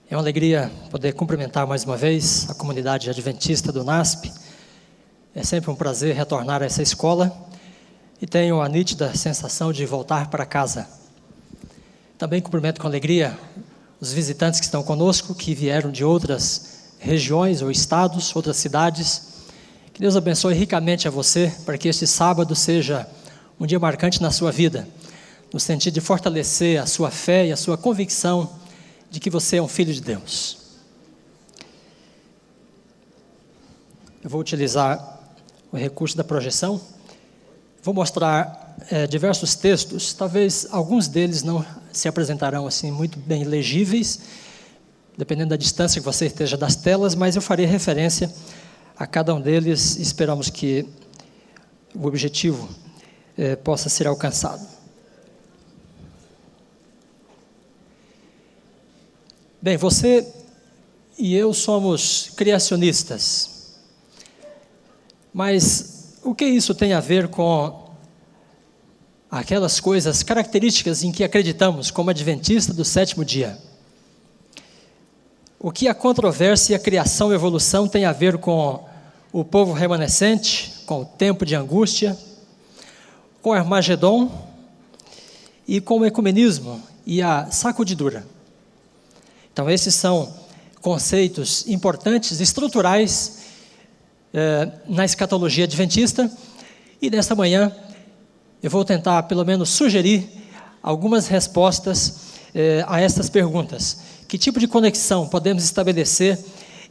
É uma alegria poder cumprimentar mais uma vez a comunidade adventista do NASP. É sempre um prazer retornar a essa escola e tenho a nítida sensação de voltar para casa. Também cumprimento com alegria os visitantes que estão conosco, que vieram de outras regiões ou estados, outras cidades. Que Deus abençoe ricamente a você, para que este sábado seja um dia marcante na sua vida, no sentido de fortalecer a sua fé e a sua convicção de que você é um filho de Deus. Eu vou utilizar o recurso da projeção. Vou mostrar diversos textos. Talvez alguns deles não se apresentarão assim muito bem legíveis, dependendo da distância que você esteja das telas, mas eu farei referência a cada um deles e esperamos que o objetivo possa ser alcançado. Bem, você e eu somos criacionistas, mas o que isso tem a ver com aquelas coisas, características em que acreditamos como adventista do sétimo dia? O que a controvérsia, a criação e a evolução tem a ver com o povo remanescente, com o tempo de angústia, com o Armagedon e com o ecumenismo e a sacudidura? Então, esses são conceitos importantes, estruturais na escatologia adventista. E nesta manhã eu vou tentar, pelo menos, sugerir algumas respostas a estas perguntas. Que tipo de conexão podemos estabelecer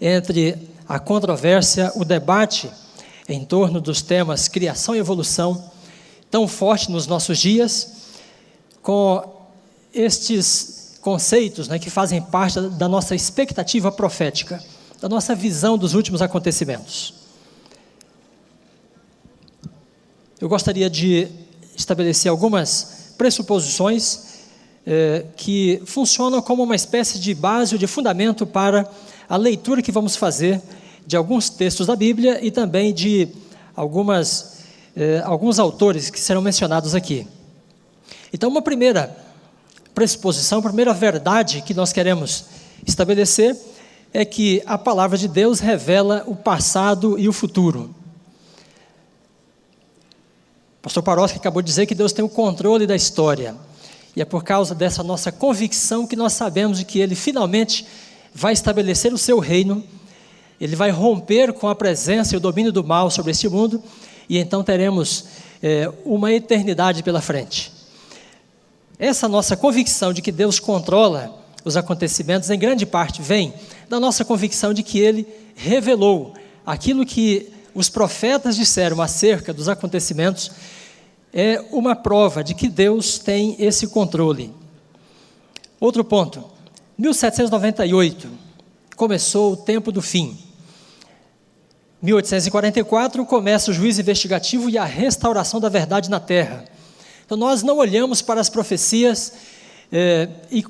entre a controvérsia, o debate em torno dos temas criação e evolução, tão forte nos nossos dias, com estes conceitos, que fazem parte da nossa expectativa profética, da nossa visão dos últimos acontecimentos. Eu gostaria de estabelecer algumas pressuposições que funcionam como uma espécie de base ou de fundamento para a leitura que vamos fazer de alguns textos da Bíblia e também de alguns autores que serão mencionados aqui. Então, uma primeira pressuposição, a primeira verdade que nós queremos estabelecer é que a palavra de Deus revela o passado e o futuro. O pastor Paroski acabou de dizer que Deus tem o controle da história, e é por causa dessa nossa convicção que nós sabemos de que Ele finalmente vai estabelecer o seu reino, Ele vai romper com a presença e o domínio do mal sobre este mundo, e então teremos uma eternidade pela frente. Essa nossa convicção de que Deus controla os acontecimentos, em grande parte, vem da nossa convicção de que Ele revelou aquilo que os profetas disseram acerca dos acontecimentos. É uma prova de que Deus tem esse controle. Outro ponto, 1798, começou o tempo do fim. 1844, começa o juízo investigativo e a restauração da verdade na terra. Então, nós não olhamos para as profecias e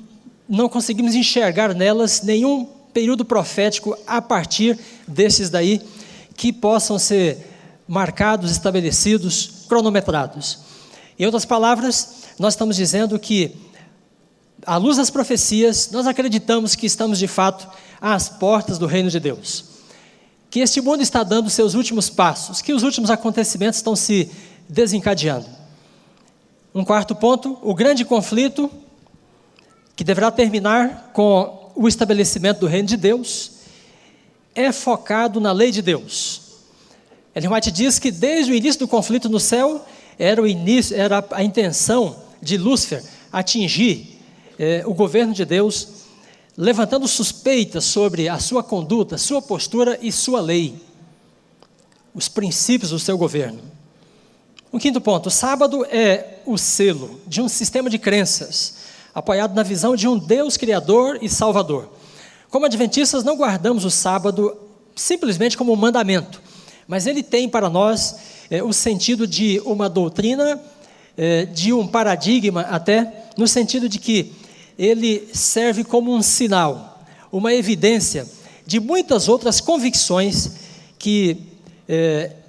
não conseguimos enxergar nelas nenhum período profético a partir desses daí que possam ser marcados, estabelecidos, cronometrados. Em outras palavras, nós estamos dizendo que, à luz das profecias, nós acreditamos que estamos de fato às portas do reino de Deus. Que este mundo está dando seus últimos passos, que os últimos acontecimentos estão se desencadeando. Um quarto ponto, o grande conflito, que deverá terminar com o estabelecimento do reino de Deus, é focado na lei de Deus. Ellen White diz que desde o início do conflito no céu, era a intenção de Lúcifer atingir o governo de Deus, levantando suspeitas sobre a sua conduta, sua postura e sua lei, os princípios do seu governo. Um quinto ponto, o sábado é o selo de um sistema de crenças, apoiado na visão de um Deus Criador e Salvador. Como adventistas, não guardamos o sábado simplesmente como um mandamento, mas ele tem para nós o sentido de uma doutrina, de um paradigma até, no sentido de que ele serve como um sinal, uma evidência de muitas outras convicções que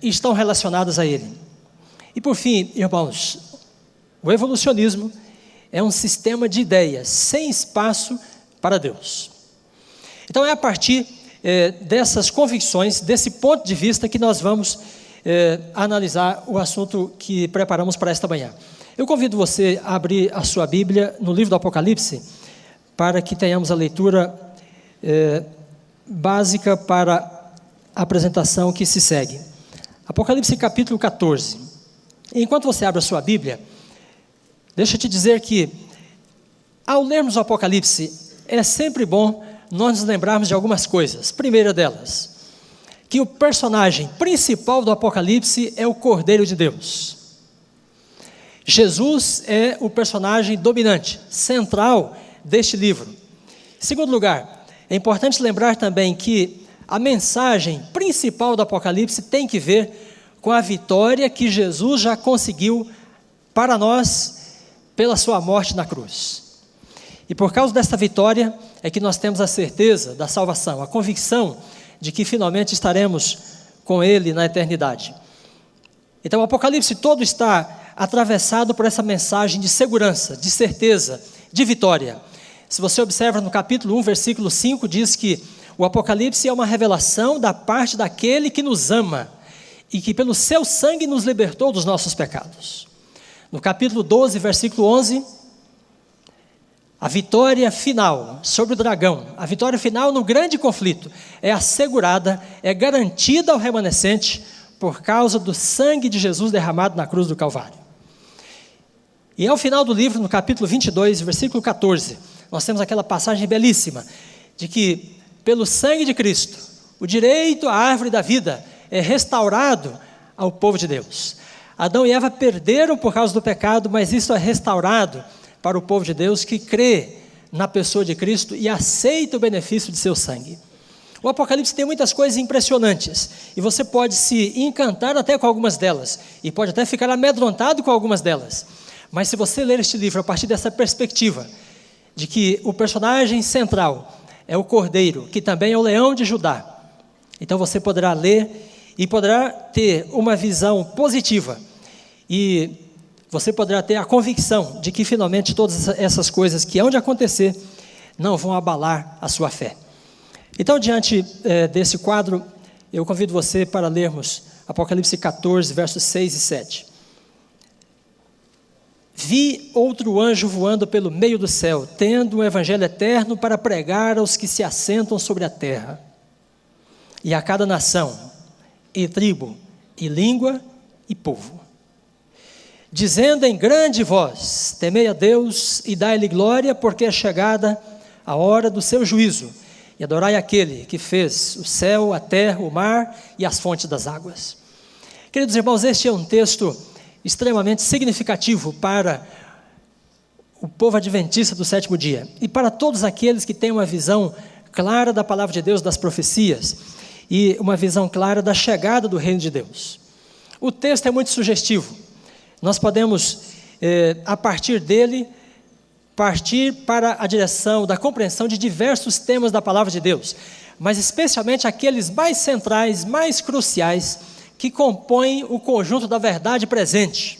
estão relacionadas a ele. E por fim, irmãos, o evolucionismo é um sistema de ideias sem espaço para Deus. Então é a partir dessas convicções, desse ponto de vista, que nós vamos analisar o assunto que preparamos para esta manhã. Eu convido você a abrir a sua Bíblia no livro do Apocalipse, para que tenhamos a leitura básica para a apresentação que se segue. Apocalipse capítulo 14. Enquanto você abre a sua Bíblia, deixa eu te dizer que, ao lermos o Apocalipse, é sempre bom nós nos lembrarmos de algumas coisas. Primeira delas, que o personagem principal do Apocalipse é o Cordeiro de Deus. Jesus é o personagem dominante, central deste livro. Em segundo lugar, é importante lembrar também que a mensagem principal do Apocalipse tem que ver com a vitória que Jesus já conseguiu para nós pela sua morte na cruz. E por causa desta vitória é que nós temos a certeza da salvação, a convicção de que finalmente estaremos com Ele na eternidade. Então o Apocalipse todo está atravessado por essa mensagem de segurança, de certeza, de vitória. Se você observa no capítulo 1, versículo 5, diz que o Apocalipse é uma revelação da parte daquele que nos ama e que pelo seu sangue nos libertou dos nossos pecados. No capítulo 12, versículo 11, a vitória final sobre o dragão, a vitória final no grande conflito, é assegurada, é garantida ao remanescente por causa do sangue de Jesus derramado na cruz do Calvário. E ao final do livro, no capítulo 22, versículo 14, nós temos aquela passagem belíssima, de que pelo sangue de Cristo, o direito à árvore da vida é restaurado ao povo de Deus. Adão e Eva perderam por causa do pecado, mas isso é restaurado para o povo de Deus que crê na pessoa de Cristo e aceita o benefício de seu sangue. O Apocalipse tem muitas coisas impressionantes, e você pode se encantar até com algumas delas, e pode até ficar amedrontado com algumas delas. Mas se você ler este livro a partir dessa perspectiva, de que o personagem central é o Cordeiro, que também é o Leão de Judá, então você poderá ler e poderá ter uma visão positiva, e você poderá ter a convicção de que finalmente todas essas coisas que hão de acontecer não vão abalar a sua fé. Então, diante desse quadro, eu convido você para lermos Apocalipse 14, versos 6 e 7. Vi outro anjo voando pelo meio do céu, tendo um evangelho eterno para pregar aos que se assentam sobre a terra, e a cada nação, e tribo, e língua, e povo, dizendo em grande voz: temei a Deus e dai-lhe glória, porque é chegada a hora do seu juízo, e adorai aquele que fez o céu, a terra, o mar e as fontes das águas. Queridos irmãos, este é um texto extremamente significativo para o povo adventista do sétimo dia, e para todos aqueles que têm uma visão clara da palavra de Deus, das profecias, e uma visão clara da chegada do reino de Deus. O texto é muito sugestivo. Nós podemos, a partir dele, partir para a direção da compreensão de diversos temas da palavra de Deus, mas especialmente aqueles mais centrais, mais cruciais, que compõem o conjunto da verdade presente,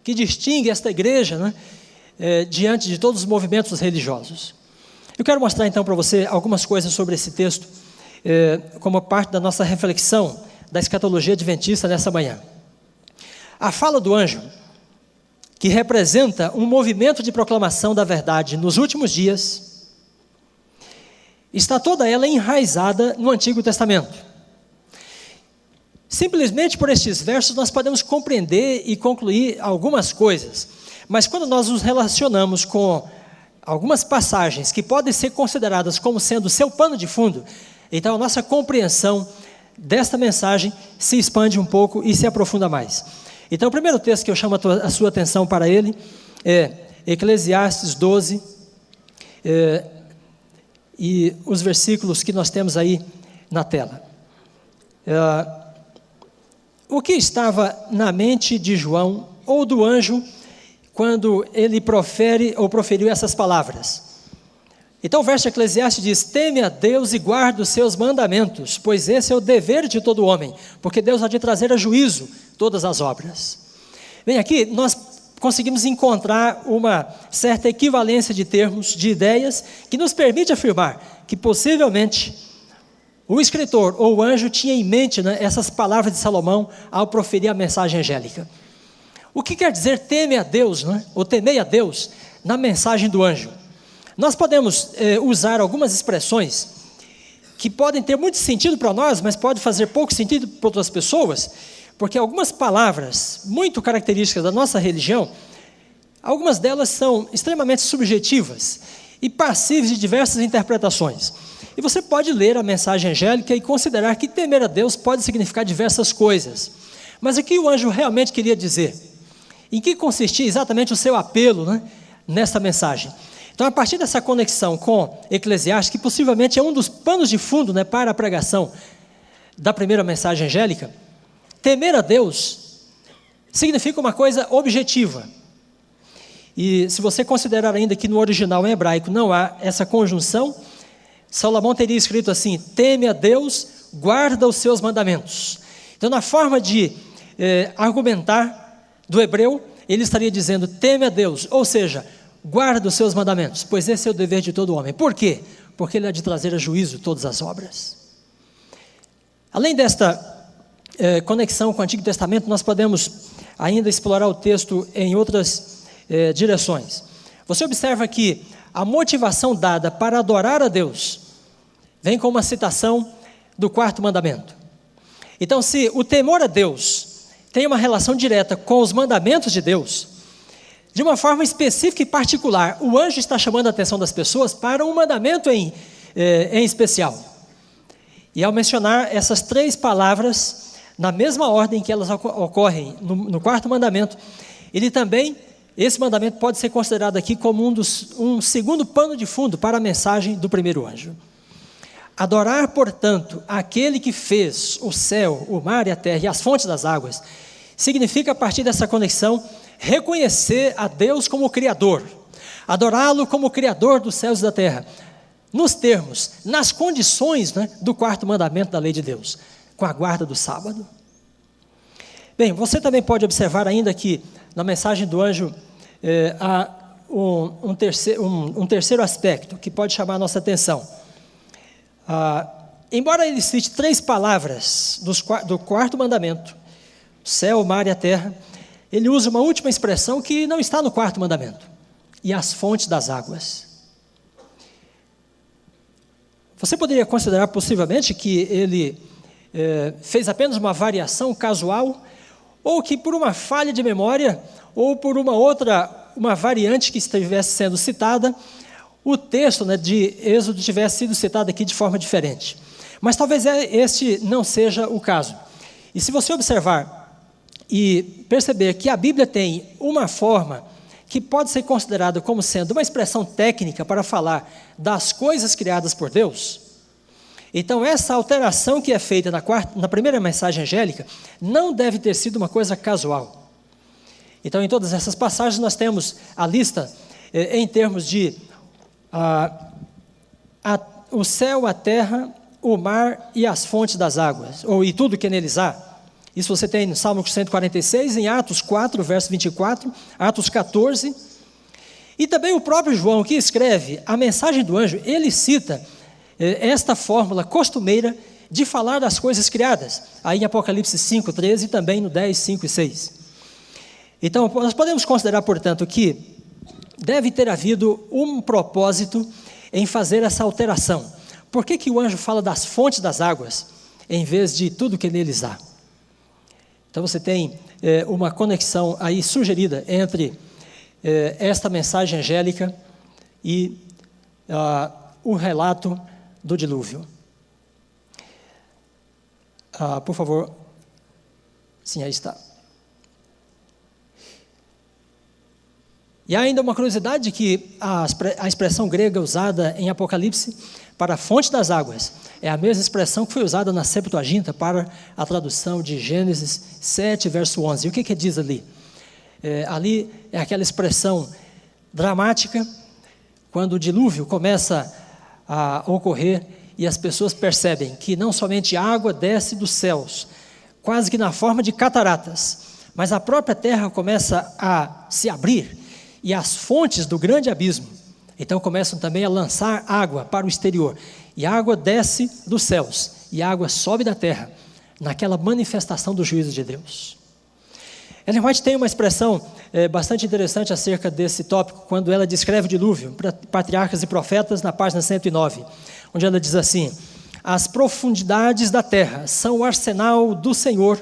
que distingue esta igreja, diante de todos os movimentos religiosos. Eu quero mostrar então para você algumas coisas sobre esse texto, como parte da nossa reflexão da escatologia adventista nessa manhã. A fala do anjo, que representa um movimento de proclamação da verdade nos últimos dias, está toda ela enraizada no Antigo Testamento. Simplesmente por estes versos nós podemos compreender e concluir algumas coisas, mas quando nós nos relacionamos com algumas passagens que podem ser consideradas como sendo seu pano de fundo, então a nossa compreensão desta mensagem se expande um pouco e se aprofunda mais. Então o primeiro texto que eu chamo a sua atenção para ele é Eclesiastes 12, e os versículos que nós temos aí na tela. O que estava na mente de João ou do anjo quando ele proferiu essas palavras? Então o verso de Eclesiastes diz: teme a Deus e guarda os seus mandamentos, pois esse é o dever de todo homem, porque Deus há de trazer a juízo todas as obras. Bem, aqui nós conseguimos encontrar uma certa equivalência de termos, de ideias, que nos permite afirmar que possivelmente o escritor ou o anjo tinha em mente, né, essas palavras de Salomão ao proferir a mensagem angélica. O que quer dizer teme a Deus, né, ou temei a Deus, na mensagem do anjo? Nós podemos usar algumas expressões que podem ter muito sentido para nós, mas pode fazer pouco sentido para outras pessoas, porque algumas palavras muito características da nossa religião, algumas delas são extremamente subjetivas e passíveis de diversas interpretações. E você pode ler a mensagem angélica e considerar que temer a Deus pode significar diversas coisas. Mas o que o anjo realmente queria dizer? Em que consistia exatamente o seu apelo, né, nessa mensagem? Então, a partir dessa conexão com Eclesiastes, que possivelmente é um dos panos de fundo, né, para a pregação da primeira mensagem angélica, temer a Deus significa uma coisa objetiva. E se você considerar ainda que no original em hebraico não há essa conjunção, Salomão teria escrito assim: teme a Deus, guarda os seus mandamentos. Então, na forma de argumentar do hebreu, ele estaria dizendo: teme a Deus, ou seja, guarda os seus mandamentos, pois esse é o dever de todo homem. Por quê? Porque ele há de trazer a juízo todas as obras. Além desta conexão com o Antigo Testamento, nós podemos ainda explorar o texto em outras direções. Você observa que a motivação dada para adorar a Deus vem com uma citação do quarto mandamento. Então, se o temor a Deus tem uma relação direta com os mandamentos de Deus, de uma forma específica e particular, o anjo está chamando a atenção das pessoas para um mandamento em especial. E ao mencionar essas três palavras, na mesma ordem que elas ocorrem no quarto mandamento, ele também, esse mandamento pode ser considerado aqui como um segundo pano de fundo para a mensagem do primeiro anjo. Adorar, portanto, aquele que fez o céu, o mar e a terra e as fontes das águas, significa, a partir dessa conexão, reconhecer a Deus como Criador, adorá-lo como Criador dos céus e da terra, nos termos, nas condições, né, do quarto mandamento da lei de Deus, com a guarda do sábado. Bem, você também pode observar ainda que na mensagem do anjo há um terceiro aspecto que pode chamar a nossa atenção. Embora ele cite três palavras do quarto mandamento, céu, mar e a terra, ele usa uma última expressão que não está no quarto mandamento: e as fontes das águas. Você poderia considerar possivelmente que ele fez apenas uma variação casual, ou que por uma falha de memória, ou por uma variante que estivesse sendo citada, o texto, né, de Êxodo tivesse sido citado aqui de forma diferente. Mas talvez este não seja o caso. E se você observar e perceber que a Bíblia tem uma forma que pode ser considerada como sendo uma expressão técnica para falar das coisas criadas por Deus, então essa alteração que é feita na primeira mensagem angélica não deve ter sido uma coisa casual. Então, em todas essas passagens nós temos a lista em termos de o céu, a terra, o mar e as fontes das águas, e tudo que neles há. Isso você tem no Salmo 146, em Atos 4, verso 24, Atos 14. E também o próprio João, que escreve a mensagem do anjo, ele cita esta fórmula costumeira de falar das coisas criadas, aí em Apocalipse 5, 13 e também no 10, 5 e 6. Então, nós podemos considerar, portanto, que deve ter havido um propósito em fazer essa alteração. Por que o anjo fala das fontes das águas, em vez de tudo que neles há? Então você tem uma conexão aí sugerida entre esta mensagem angélica e o relato do dilúvio. Por favor. Sim, aí está. E há ainda uma curiosidade que a expressão grega usada em Apocalipse para a fonte das águas é a mesma expressão que foi usada na Septuaginta para a tradução de Gênesis 7, verso 11. E o que diz ali? Ali é aquela expressão dramática, quando o dilúvio começa a ocorrer e as pessoas percebem que não somente água desce dos céus, quase que na forma de cataratas, mas a própria terra começa a se abrir e as fontes do grande abismo Então começam também a lançar água para o exterior. E a água desce dos céus, e a água sobe da terra, naquela manifestação do juízo de Deus. Ellen White tem uma expressão bastante interessante acerca desse tópico, quando ela descreve o dilúvio, para Patriarcas e Profetas, na página 109, onde ela diz assim: as profundidades da terra são o arsenal do Senhor,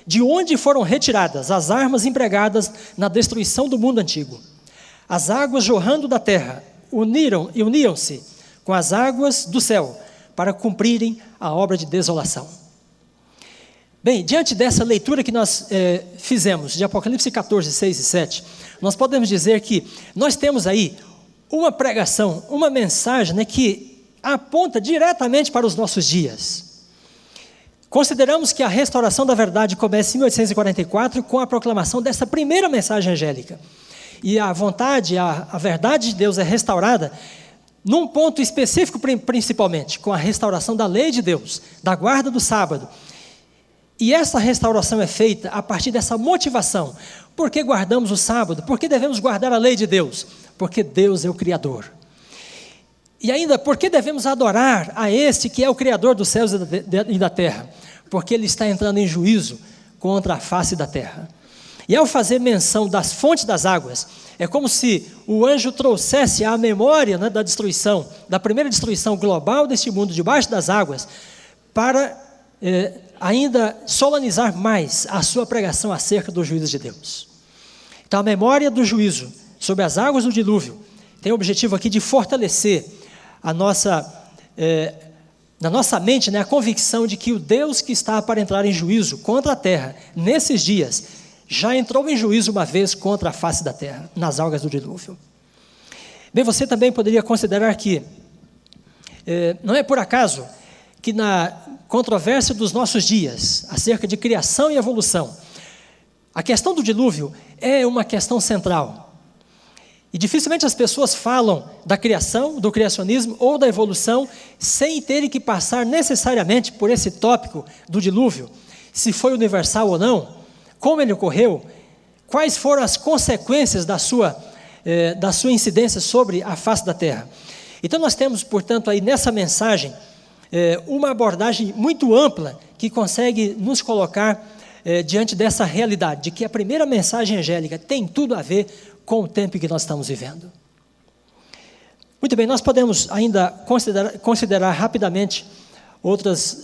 de onde foram retiradas as armas empregadas na destruição do mundo antigo. As águas jorrando da terra uniram-se com as águas do céu para cumprirem a obra de desolação. Bem, diante dessa leitura que nós fizemos de Apocalipse 14, 6 e 7, nós podemos dizer que nós temos aí uma pregação, uma mensagem, né, que aponta diretamente para os nossos dias. Consideramos que a restauração da verdade começa em 1844 com a proclamação dessa primeira mensagem angélica. E a vontade, a verdade de Deus é restaurada num ponto específico, principalmente, com a restauração da lei de Deus, da guarda do sábado. E essa restauração é feita a partir dessa motivação. Por que guardamos o sábado? Por que devemos guardar a lei de Deus? Porque Deus é o Criador. E ainda, por que devemos adorar a este que é o Criador dos céus e da terra? Porque Ele está entrando em juízo contra a face da terra. E ao fazer menção das fontes das águas, é como se o anjo trouxesse a memória, né, da destruição, da primeira destruição global deste mundo debaixo das águas, para ainda solenizar mais a sua pregação acerca do juízo de Deus. Então a memória do juízo sobre as águas do dilúvio tem o objetivo aqui de fortalecer na nossa mente, né, a convicção de que o Deus que está para entrar em juízo contra a terra, nesses dias, já entrou em juízo uma vez contra a face da terra, nas águas do dilúvio. Bem, você também poderia considerar que não é por acaso que na controvérsia dos nossos dias, acerca de criação e evolução, a questão do dilúvio é uma questão central. E dificilmente as pessoas falam da criação, do criacionismo ou da evolução, sem terem que passar necessariamente por esse tópico do dilúvio, se foi universal ou não, como ele ocorreu, quais foram as consequências da sua incidência sobre a face da terra. Então nós temos, portanto, aí nessa mensagem, uma abordagem muito ampla que consegue nos colocar diante dessa realidade, de que a primeira mensagem angélica tem tudo a ver com o tempo que nós estamos vivendo. Muito bem, nós podemos ainda considerar rapidamente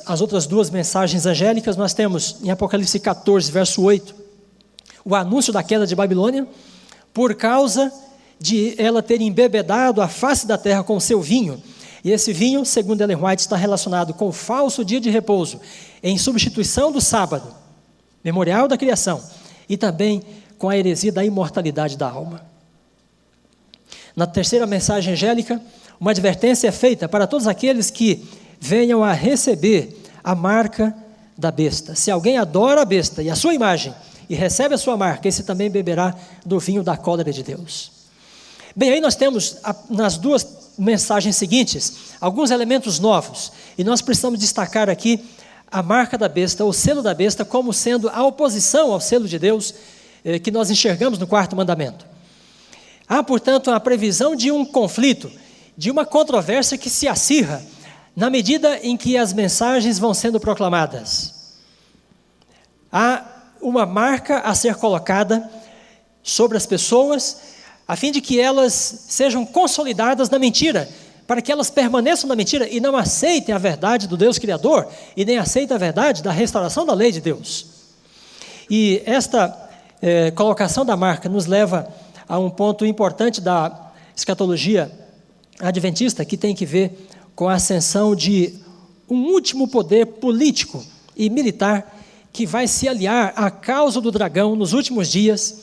as outras duas mensagens angélicas. Nós temos em Apocalipse 14, verso 8, o anúncio da queda de Babilônia, por causa de ela ter embebedado a face da terra com o seu vinho. E esse vinho, segundo Ellen White, está relacionado com o falso dia de repouso, em substituição do sábado, memorial da criação, e também com a heresia da imortalidade da alma. Na terceira mensagem angélica, uma advertência é feita para todos aqueles que venham a receber a marca da besta. Se alguém adora a besta e a sua imagem, e recebe a sua marca, esse também beberá do vinho da cólera de Deus. Bem, aí nós temos nas duas mensagens seguintes alguns elementos novos, e nós precisamos destacar aqui a marca da besta, o selo da besta, como sendo a oposição ao selo de Deus que nós enxergamos no quarto mandamento. Há, portanto, a previsão de um conflito, de uma controvérsia que se acirra na medida em que as mensagens vão sendo proclamadas. Há uma marca a ser colocada sobre as pessoas, a fim de que elas sejam consolidadas na mentira, para que elas permaneçam na mentira e não aceitem a verdade do Deus Criador, e nem aceitem a verdade da restauração da lei de Deus. E esta colocação da marca nos leva a um ponto importante da escatologia adventista, que tem que ver com a ascensão de um último poder político e militar que vai se aliar à causa do dragão nos últimos dias,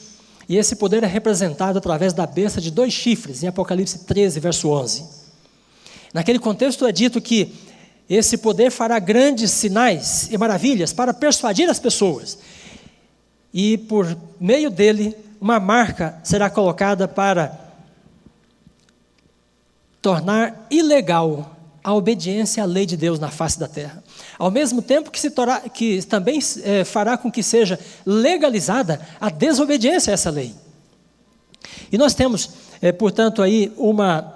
e esse poder é representado através da besta de 2 chifres, em Apocalipse 13, verso 11. Naquele contexto é dito que esse poder fará grandes sinais e maravilhas para persuadir as pessoas, e por meio dele, uma marca será colocada para tornar ilegal a obediência à lei de Deus na face da terra. Ao mesmo tempo que também fará com que seja legalizada a desobediência a essa lei. E nós temos, portanto, aí uma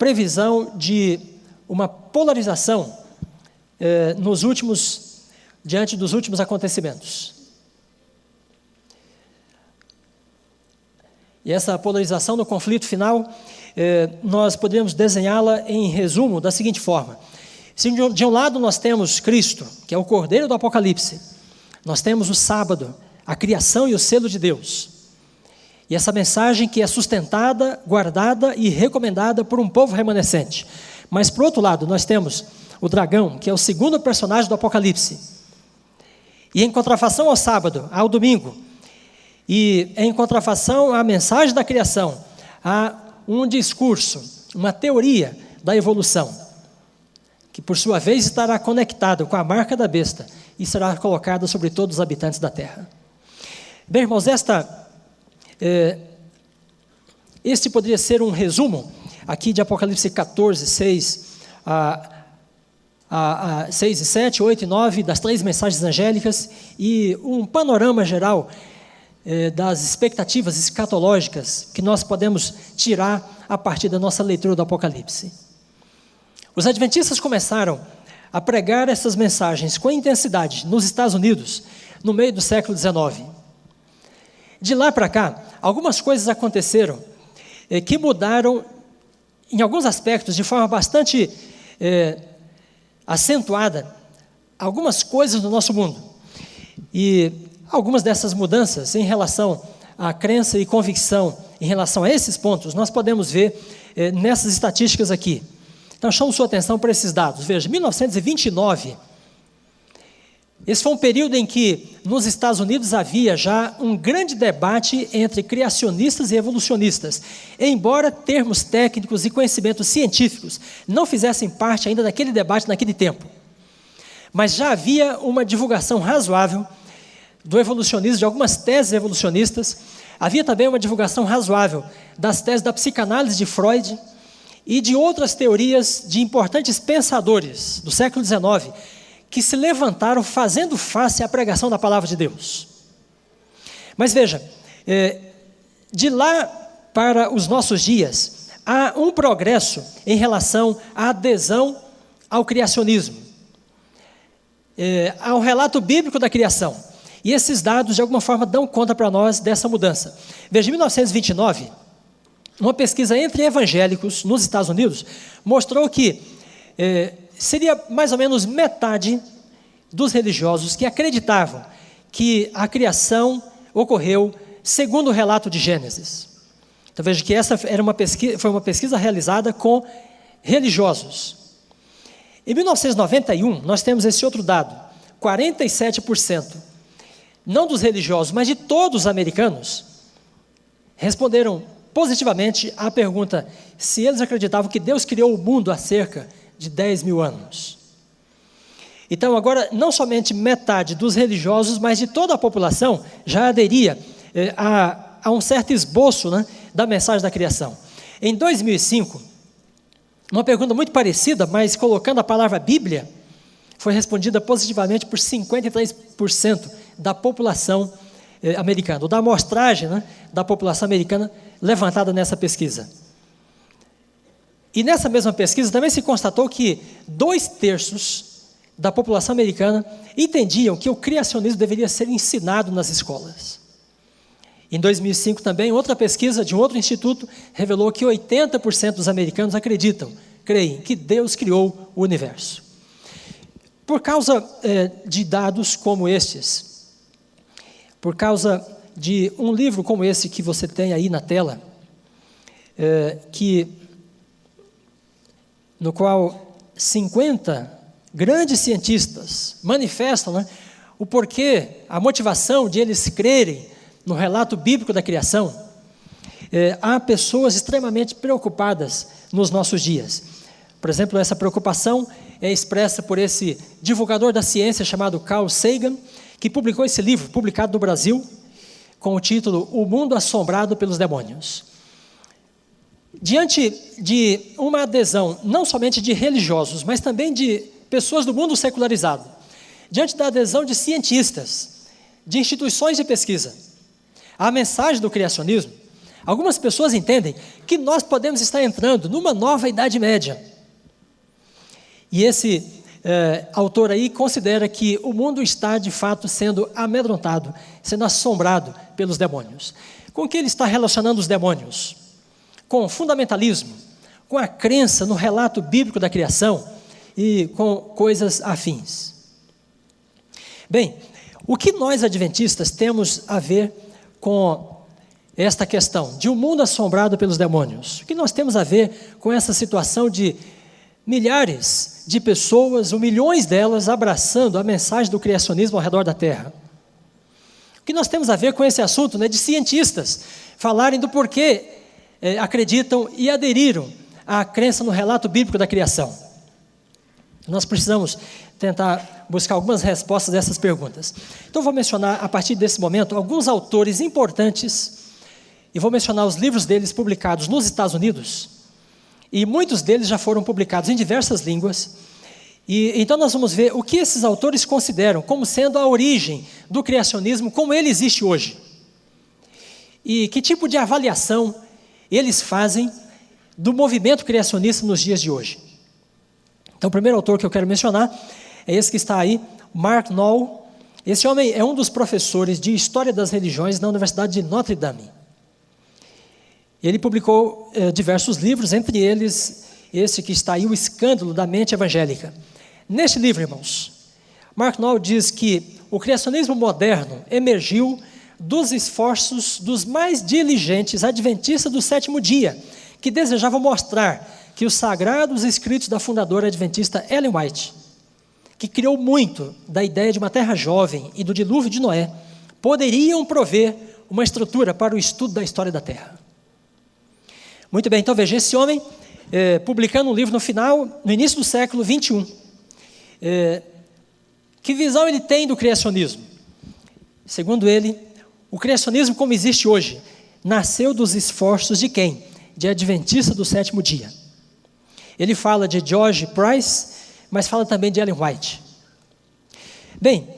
previsão de uma polarização diante dos últimos acontecimentos. E essa polarização no conflito final, nós podemos desenhá-la em resumo da seguinte forma. Se de um lado nós temos Cristo, que é o Cordeiro do Apocalipse, nós temos o sábado, a criação e o selo de Deus. E essa mensagem que é sustentada, guardada e recomendada por um povo remanescente. Mas, por outro lado, nós temos o dragão, que é o segundo personagem do Apocalipse. E em contrafação ao sábado, ao domingo, e em contrafação à mensagem da criação, há um discurso, uma teoria da evolução, que por sua vez estará conectado com a marca da besta e será colocada sobre todos os habitantes da terra. Bem, irmãos, este poderia ser um resumo aqui de Apocalipse 14, 6 e 7, 8 e 9, das 3 mensagens angélicas, e um panorama geral das expectativas escatológicas que nós podemos tirar a partir da nossa leitura do Apocalipse. Os adventistas começaram a pregar essas mensagens com intensidade nos Estados Unidos, no meio do século XIX. De lá para cá, algumas coisas aconteceram que mudaram, em alguns aspectos, de forma bastante acentuada, algumas coisas no nosso mundo. E algumas dessas mudanças em relação à crença e convicção, em relação a esses pontos, nós podemos ver nessas estatísticas aqui. Então, chamo sua atenção para esses dados. Veja, 1929, esse foi um período em que, nos Estados Unidos, havia já um grande debate entre criacionistas e evolucionistas, embora termos técnicos e conhecimentos científicos não fizessem parte ainda daquele debate naquele tempo. Mas já havia uma divulgação razoável do evolucionismo, de algumas teses evolucionistas. Havia também uma divulgação razoável das teses da psicanálise de Freud e de outras teorias de importantes pensadores do século XIX que se levantaram fazendo face à pregação da palavra de Deus. Mas veja, de lá para os nossos dias, há um progresso em relação à adesão ao criacionismo, ao relato bíblico da criação. E esses dados, de alguma forma, dão conta para nós dessa mudança. Veja, em 1929, uma pesquisa entre evangélicos nos Estados Unidos mostrou que seria mais ou menos metade dos religiosos que acreditavam que a criação ocorreu segundo o relato de Gênesis. Então veja que essa foi uma pesquisa realizada com religiosos. Em 1991, nós temos esse outro dado, 47%, não dos religiosos, mas de todos os americanos, responderam positivamente à pergunta se eles acreditavam que Deus criou o mundo há cerca de 10 mil anos. Então, agora, não somente metade dos religiosos, mas de toda a população já aderia a um certo esboço, né, da mensagem da criação. Em 2005, uma pergunta muito parecida, mas colocando a palavra Bíblia, foi respondida positivamente por 53% da população americana, ou da amostragem, né, da população americana levantada nessa pesquisa. E nessa mesma pesquisa também se constatou que 2/3 da população americana entendiam que o criacionismo deveria ser ensinado nas escolas. Em 2005 também, outra pesquisa de um outro instituto revelou que 80% dos americanos creem que Deus criou o universo. Por causa de dados como estes, por causa de um livro como esse que você tem aí na tela, no qual 50 grandes cientistas manifestam, né, o porquê, a motivação de eles crerem no relato bíblico da criação, há pessoas extremamente preocupadas nos nossos dias. Por exemplo, essa preocupação é expressa por esse divulgador da ciência chamado Carl Sagan, que publicou esse livro, publicado no Brasil, com o título O Mundo Assombrado pelos Demônios. Diante de uma adesão, não somente de religiosos, mas também de pessoas do mundo secularizado, diante da adesão de cientistas, de instituições de pesquisa, à mensagem do criacionismo, Algumas pessoas entendem que nós podemos estar entrando numa nova Idade Média. E esse autor aí considera que o mundo está de fato sendo amedrontado, sendo assombrado pelos demônios. Com que ele está relacionando os demônios? Com o fundamentalismo, com a crença no relato bíblico da criação e com coisas afins. Bem, o que nós adventistas temos a ver com esta questão de um mundo assombrado pelos demônios? O que nós temos a ver com essa situação de milhares de pessoas, ou milhões delas, abraçando a mensagem do criacionismo ao redor da Terra? O que nós temos a ver com esse assunto, de cientistas falarem do porquê acreditam e aderiram à crença no relato bíblico da criação? Nós precisamos tentar buscar algumas respostas a essas perguntas. Então vou mencionar, a partir desse momento, alguns autores importantes, e vou mencionar os livros deles publicados nos Estados Unidos, e muitos deles já foram publicados em diversas línguas. E então nós vamos ver o que esses autores consideram como sendo a origem do criacionismo, como ele existe hoje. E que tipo de avaliação eles fazem do movimento criacionista nos dias de hoje. Então o primeiro autor que eu quero mencionar é esse que está aí, Mark Noll. Esse homem é um dos professores de História das Religiões na Universidade de Notre Dame. Ele publicou diversos livros, entre eles esse que está aí, O Escândalo da Mente Evangélica. Neste livro, irmãos, Mark Noll diz que o criacionismo moderno emergiu dos esforços dos mais diligentes adventistas do sétimo dia, que desejavam mostrar que os sagrados escritos da fundadora adventista Ellen White, que criou muito da ideia de uma terra jovem e do dilúvio de Noé, poderiam prover uma estrutura para o estudo da história da terra. Muito bem, então veja, esse homem, publicando um livro no início do século 21, que visão ele tem do criacionismo? Segundo ele, o criacionismo como existe hoje, nasceu dos esforços de quem? De adventista do sétimo dia. Ele fala de George Price, mas fala também de Ellen White. Bem,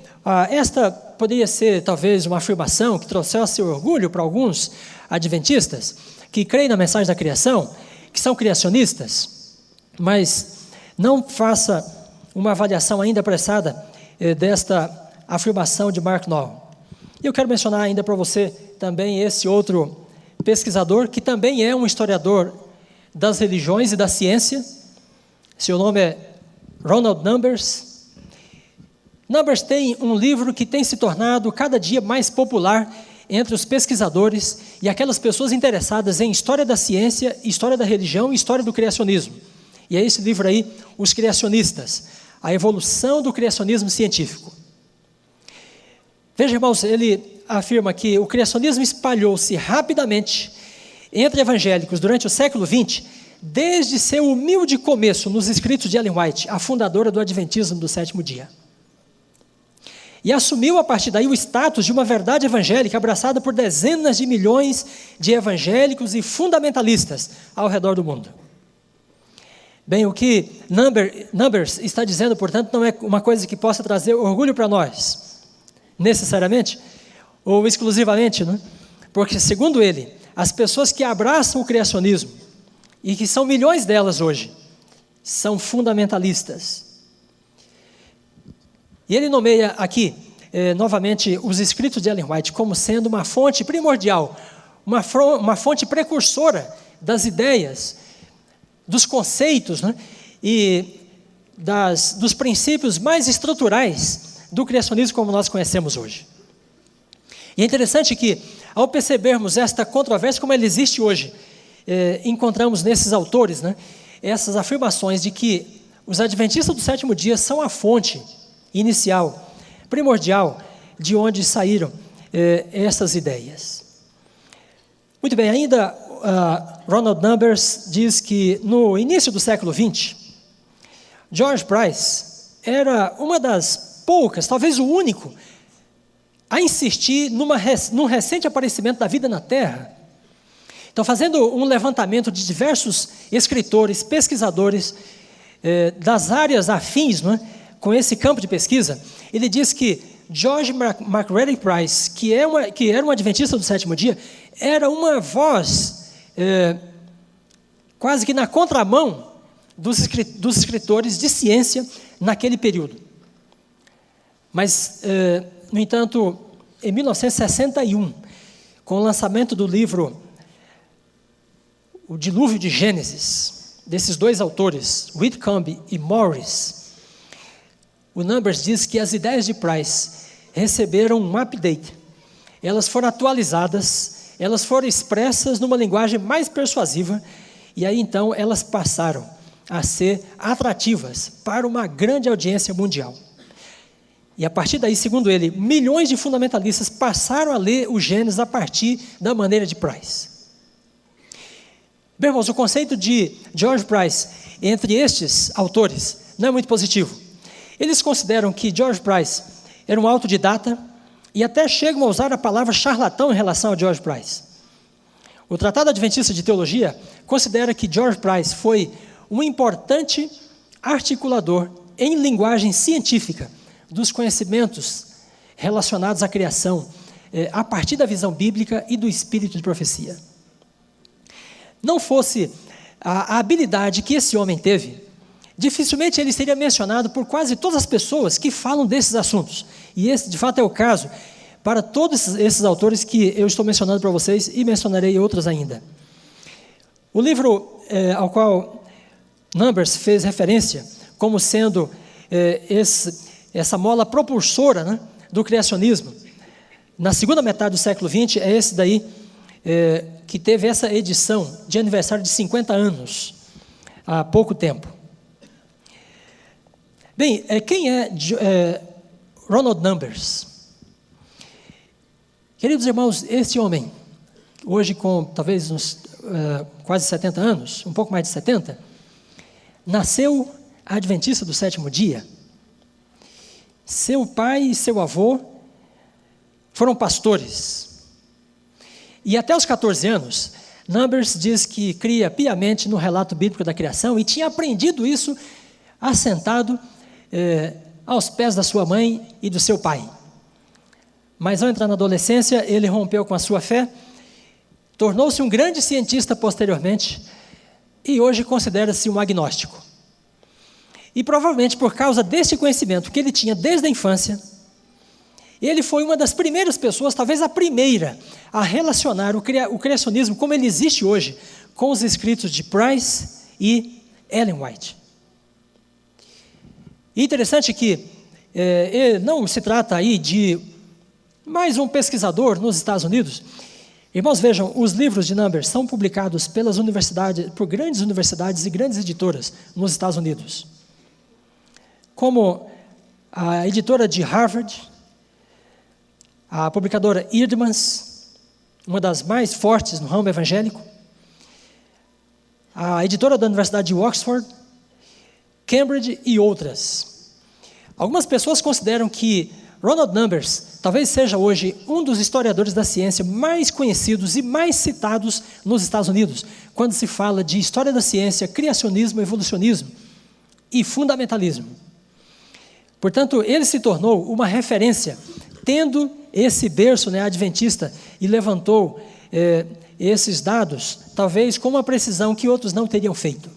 esta poderia ser talvez uma afirmação que trouxesse orgulho para alguns adventistas, que creem na mensagem da criação, que são criacionistas, mas não faça uma avaliação ainda apressada desta afirmação de Mark Noll. E eu quero mencionar ainda para você também esse outro pesquisador, que também é um historiador das religiões e da ciência. Seu nome é Ronald Numbers. Numbers tem um livro que tem se tornado cada dia mais popular entre os pesquisadores e aquelas pessoas interessadas em história da ciência, história da religião e história do criacionismo. E é esse livro aí, Os Criacionistas, a evolução do criacionismo científico. Veja, irmãos, ele afirma que o criacionismo espalhou-se rapidamente entre evangélicos durante o século XX, desde seu humilde começo nos escritos de Ellen White, a fundadora do Adventismo do sétimo dia. E assumiu a partir daí o status de uma verdade evangélica abraçada por dezenas de milhões de evangélicos e fundamentalistas ao redor do mundo. Bem, o que Numbers está dizendo, portanto, não é uma coisa que possa trazer orgulho para nós, necessariamente, ou exclusivamente, né? Porque, segundo ele, as pessoas que abraçam o criacionismo, e que são milhões delas hoje, são fundamentalistas. E ele nomeia aqui, novamente, os escritos de Ellen White como sendo uma fonte primordial, uma fonte precursora das ideias, dos conceitos, né, e dos princípios mais estruturais do criacionismo como nós conhecemos hoje. E é interessante que, ao percebermos esta controvérsia como ela existe hoje, encontramos nesses autores, né, essas afirmações de que os adventistas do sétimo dia são a fonte inicial, primordial, de onde saíram essas ideias. Muito bem, ainda Ronald Numbers diz que no início do século XX, George Price era uma das poucas, talvez o único, a insistir num recente aparecimento da vida na Terra. Então, fazendo um levantamento de diversos escritores, pesquisadores das áreas afins, não é, com esse campo de pesquisa, ele diz que George MacReady Price, que era um adventista do sétimo dia, era uma voz quase que na contramão dos escritores de ciência naquele período. Mas, no entanto, em 1961, com o lançamento do livro O Dilúvio de Gênesis, desses dois autores, Whitcomb e Morris, o Numbers diz que as ideias de Price receberam um update. Elas foram atualizadas, elas foram expressas numa linguagem mais persuasiva, e aí então elas passaram a ser atrativas para uma grande audiência mundial. E a partir daí, segundo ele, milhões de fundamentalistas passaram a ler o Gênesis a partir da maneira de Price. Bem, irmãos, o conceito de George Price entre estes autores não é muito positivo. Eles consideram que George Price era um autodidata e até chegam a usar a palavra charlatão em relação a George Price. O Tratado Adventista de Teologia considera que George Price foi um importante articulador em linguagem científica dos conhecimentos relacionados à criação, a partir da visão bíblica e do espírito de profecia. Não fosse a habilidade que esse homem teve, dificilmente ele seria mencionado por quase todas as pessoas que falam desses assuntos. E esse, de fato, é o caso para todos esses autores que eu estou mencionando para vocês e mencionarei outros ainda. O livro ao qual Numbers fez referência como sendo essa mola propulsora, né, do criacionismo, na segunda metade do século XX, é esse daí, que teve essa edição de aniversário de 50 anos, há pouco tempo. Bem, quem é Ronald Numbers? Queridos irmãos, esse homem, hoje com talvez uns quase 70 anos, um pouco mais de 70, nasceu adventista do sétimo dia. Seu pai e seu avô foram pastores. E até os 14 anos, Numbers diz que cria piamente no relato bíblico da criação e tinha aprendido isso assentado aos pés da sua mãe e do seu pai. Mas ao entrar na adolescência, ele rompeu com a sua fé, tornou-se um grande cientista posteriormente e hoje considera-se um agnóstico. E provavelmente por causa desse conhecimento que ele tinha desde a infância, ele foi uma das primeiras pessoas, talvez a primeira, a relacionar o criacionismo como ele existe hoje com os escritos de Price e Ellen White. E interessante que não se trata aí de mais um pesquisador nos Estados Unidos. Irmãos, vejam, os livros de Numbers são publicados pelas universidades, por grandes universidades e grandes editoras nos Estados Unidos, como a editora de Harvard, a publicadora Eerdmans, uma das mais fortes no ramo evangélico, a editora da Universidade de Oxford, Cambridge e outras. Algumas pessoas consideram que Ronald Numbers talvez seja hoje um dos historiadores da ciência mais conhecidos e mais citados nos Estados Unidos, quando se fala de história da ciência, criacionismo, evolucionismo e fundamentalismo. Portanto, ele se tornou uma referência, tendo esse berço, adventista, e levantou esses dados, talvez com uma precisão que outros não teriam feito.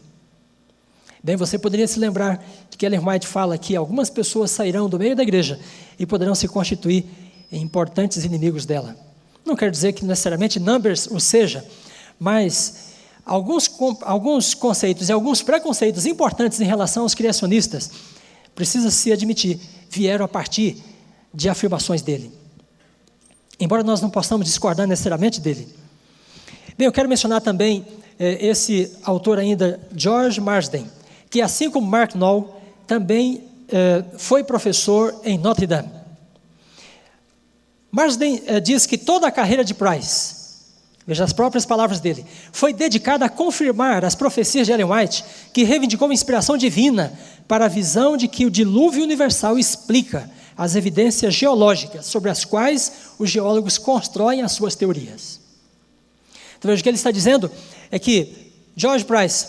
Bem, você poderia se lembrar de que Ellen White fala que algumas pessoas sairão do meio da igreja e poderão se constituir em importantes inimigos dela. Não quero dizer que necessariamente Numbers o seja, mas alguns conceitos e alguns preconceitos importantes em relação aos criacionistas, precisa-se admitir, vieram a partir de afirmações dele. Embora nós não possamos discordar necessariamente dele. Bem, eu quero mencionar também esse autor ainda, George Marsden, que assim como Mark Knoll, também foi professor em Notre Dame. Marsden diz que toda a carreira de Price, veja as próprias palavras dele, foi dedicada a confirmar as profecias de Ellen White, que reivindicou uma inspiração divina para a visão de que o dilúvio universal explica as evidências geológicas sobre as quais os geólogos constroem as suas teorias. Então veja, o que ele está dizendo é que George Price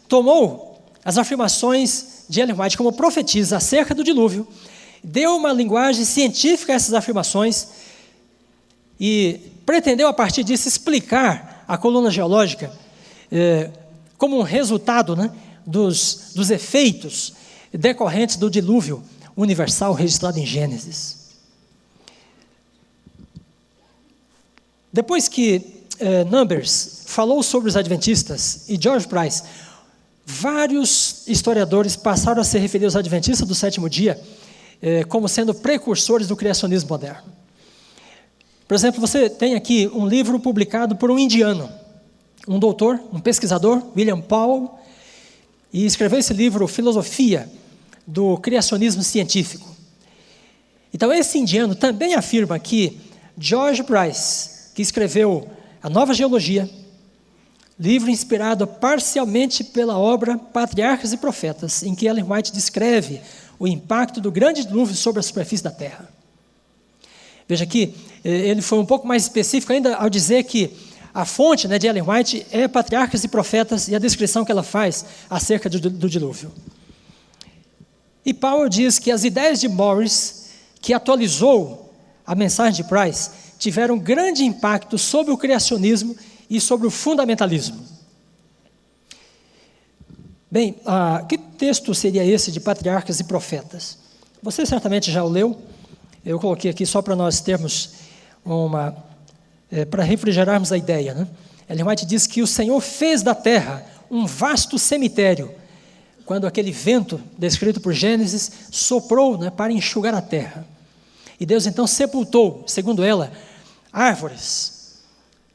tomou as afirmações de Ellen White como profetisa acerca do dilúvio deu uma linguagem científica a essas afirmações e pretendeu, a partir disso, explicar a coluna geológica como um resultado, né, dos efeitos decorrentes do dilúvio universal registrado em Gênesis. Depois que Numbers falou sobre os adventistas e George Price, vários historiadores passaram a se referir aos adventistas do sétimo dia como sendo precursores do criacionismo moderno. Por exemplo, você tem aqui um livro publicado por um indiano, um doutor, um pesquisador, William Powell, e escreveu esse livro, Filosofia do Criacionismo Científico. Então, esse indiano também afirma que George Price, que escreveu A Nova Geologia, livro inspirado parcialmente pela obra Patriarcas e Profetas, em que Ellen White descreve o impacto do grande dilúvio sobre a superfície da Terra. Veja que ele foi um pouco mais específico ainda ao dizer que a fonte, né, de Ellen White é Patriarcas e Profetas e a descrição que ela faz acerca do dilúvio. E Powell diz que as ideias de Morris, que atualizou a mensagem de Price, tiveram grande impacto sobre o criacionismo e sobre o fundamentalismo. Bem, que texto seria esse de Patriarcas e Profetas? Você certamente já o leu. Eu coloquei aqui só para nós termos para refrigerarmos a ideia, né? Ellen White diz que o Senhor fez da terra um vasto cemitério, quando aquele vento descrito por Gênesis soprou, né, para enxugar a terra. E Deus então sepultou, segundo ela, árvores,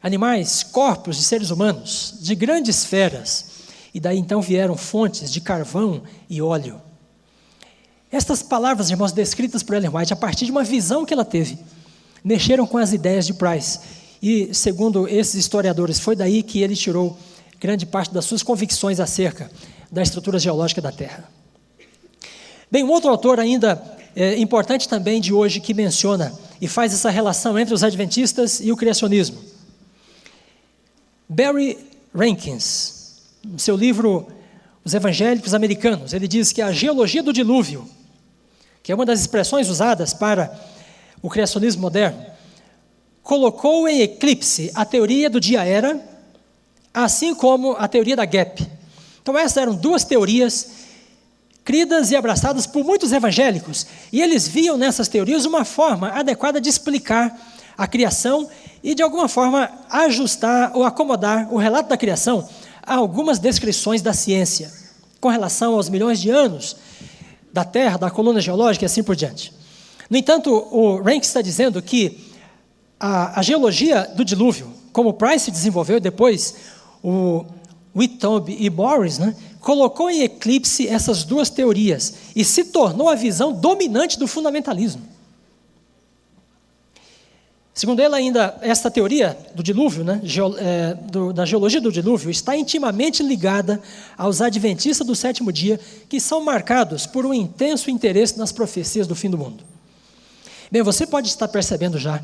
animais, corpos de seres humanos, de grandes feras, e daí então vieram fontes de carvão e óleo. Estas palavras, irmãos, descritas por Ellen White, a partir de uma visão que ela teve, mexeram com as ideias de Price, e segundo esses historiadores, foi daí que ele tirou grande parte das suas convicções acerca da estrutura geológica da Terra. Bem, um outro autor ainda importante também de hoje, que menciona e faz essa relação entre os adventistas e o criacionismo. Barry Rankins, no seu livro Os Evangélicos Americanos, ele diz que a geologia do dilúvio, que é uma das expressões usadas para o criacionismo moderno, colocou em eclipse a teoria do dia-era, assim como a teoria da gap. Então essas eram duas teorias cridas e abraçadas por muitos evangélicos, e eles viam nessas teorias uma forma adequada de explicar a criação e de alguma forma ajustar ou acomodar o relato da criação a algumas descrições da ciência, com relação aos milhões de anos da Terra, da coluna geológica e assim por diante. No entanto, o Rankins está dizendo que a geologia do dilúvio, como Price desenvolveu depois, o Whitcomb e Morris, né, colocou em eclipse essas duas teorias e se tornou a visão dominante do fundamentalismo. Segundo ele ainda, esta teoria do dilúvio, né, da geologia do dilúvio, está intimamente ligada aos adventistas do sétimo dia, que são marcados por um intenso interesse nas profecias do fim do mundo. Bem, você pode estar percebendo já,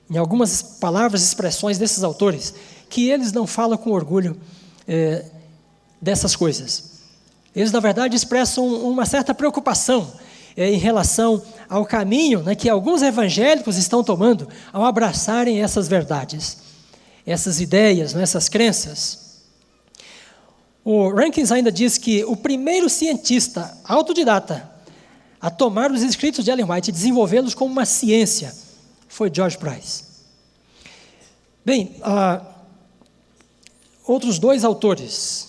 em algumas palavras e expressões desses autores, que eles não falam com orgulho dessas coisas. Eles, na verdade, expressam uma certa preocupação em relação ao caminho, né, que alguns evangélicos estão tomando ao abraçarem essas verdades, essas ideias, né, essas crenças. O Rankins ainda diz que o primeiro cientista autodidata a tomar os escritos de Ellen White e desenvolvê-los como uma ciência foi George Price. Bem, outros dois autores,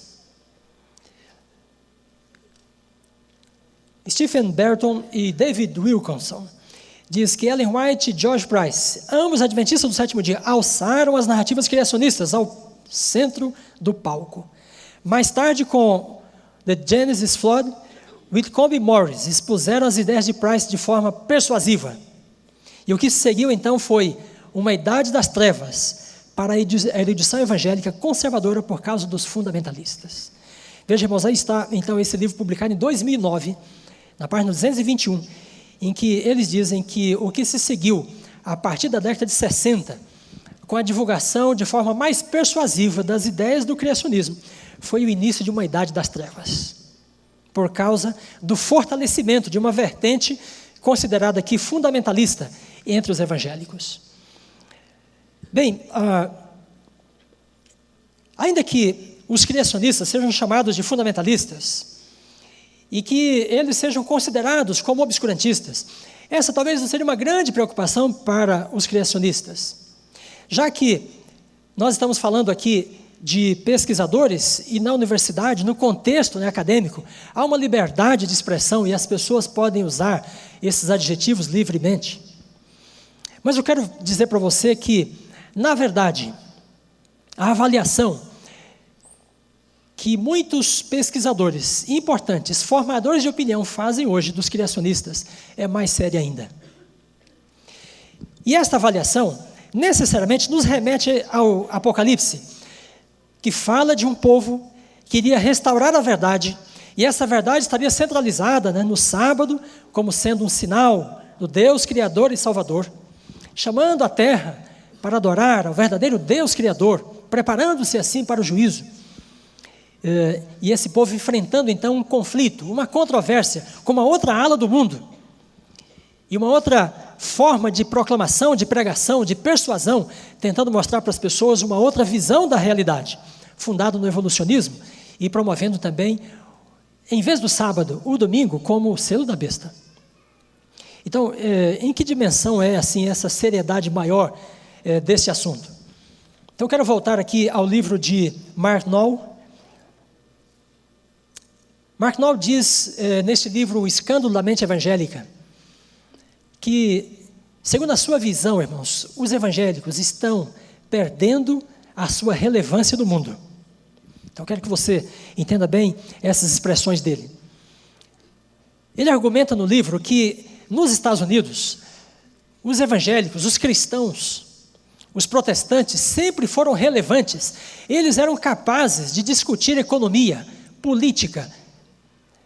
Stephen Burton e David Wilkinson, diz que Ellen White e George Price, ambos adventistas do sétimo dia, alçaram as narrativas criacionistas ao centro do palco. Mais tarde, com The Genesis Flood, Whitcomb e Morris expuseram as ideias de Price de forma persuasiva. E o que se seguiu então foi uma idade das trevas para a erudição evangélica conservadora por causa dos fundamentalistas. Veja, irmãos, aí está então esse livro publicado em 2009, na página 221, em que eles dizem que o que se seguiu a partir da década de 60, com a divulgação de forma mais persuasiva das ideias do criacionismo, foi o início de uma idade das trevas, por causa do fortalecimento de uma vertente considerada aqui fundamentalista entre os evangélicos. Bem, ainda que os criacionistas sejam chamados de fundamentalistas e que eles sejam considerados como obscurantistas, essa talvez não seja uma grande preocupação para os criacionistas, já que nós estamos falando aqui de pesquisadores e na universidade, no contexto acadêmico, há uma liberdade de expressão e as pessoas podem usar esses adjetivos livremente. Mas eu quero dizer para você que, na verdade, a avaliação que muitos pesquisadores importantes, formadores de opinião fazem hoje dos criacionistas é mais séria ainda. E esta avaliação necessariamente nos remete ao Apocalipse, que fala de um povo que iria restaurar a verdade, e essa verdade estaria centralizada no sábado, como sendo um sinal do Deus Criador e Salvador, chamando a terra para adorar ao verdadeiro Deus Criador, preparando-se assim para o juízo. E esse povo enfrentando então um conflito, uma controvérsia com uma outra ala do mundo, e uma outra forma de proclamação, de pregação, de persuasão, tentando mostrar para as pessoas uma outra visão da realidade, fundada no evolucionismo e promovendo também, em vez do sábado, o domingo como o selo da besta. Então, em que dimensão é assim essa seriedade maior desse assunto? Então, eu quero voltar aqui ao livro de Mark Noll. Mark Noll diz, neste livro, O Escândalo da Mente Evangélica, que, segundo a sua visão, irmãos, os evangélicos estão perdendo a sua relevância no mundo. Então, eu quero que você entenda bem essas expressões dele. Ele argumenta no livro que, nos Estados Unidos, os evangélicos, os cristãos, os protestantes sempre foram relevantes. Eles eram capazes de discutir economia, política,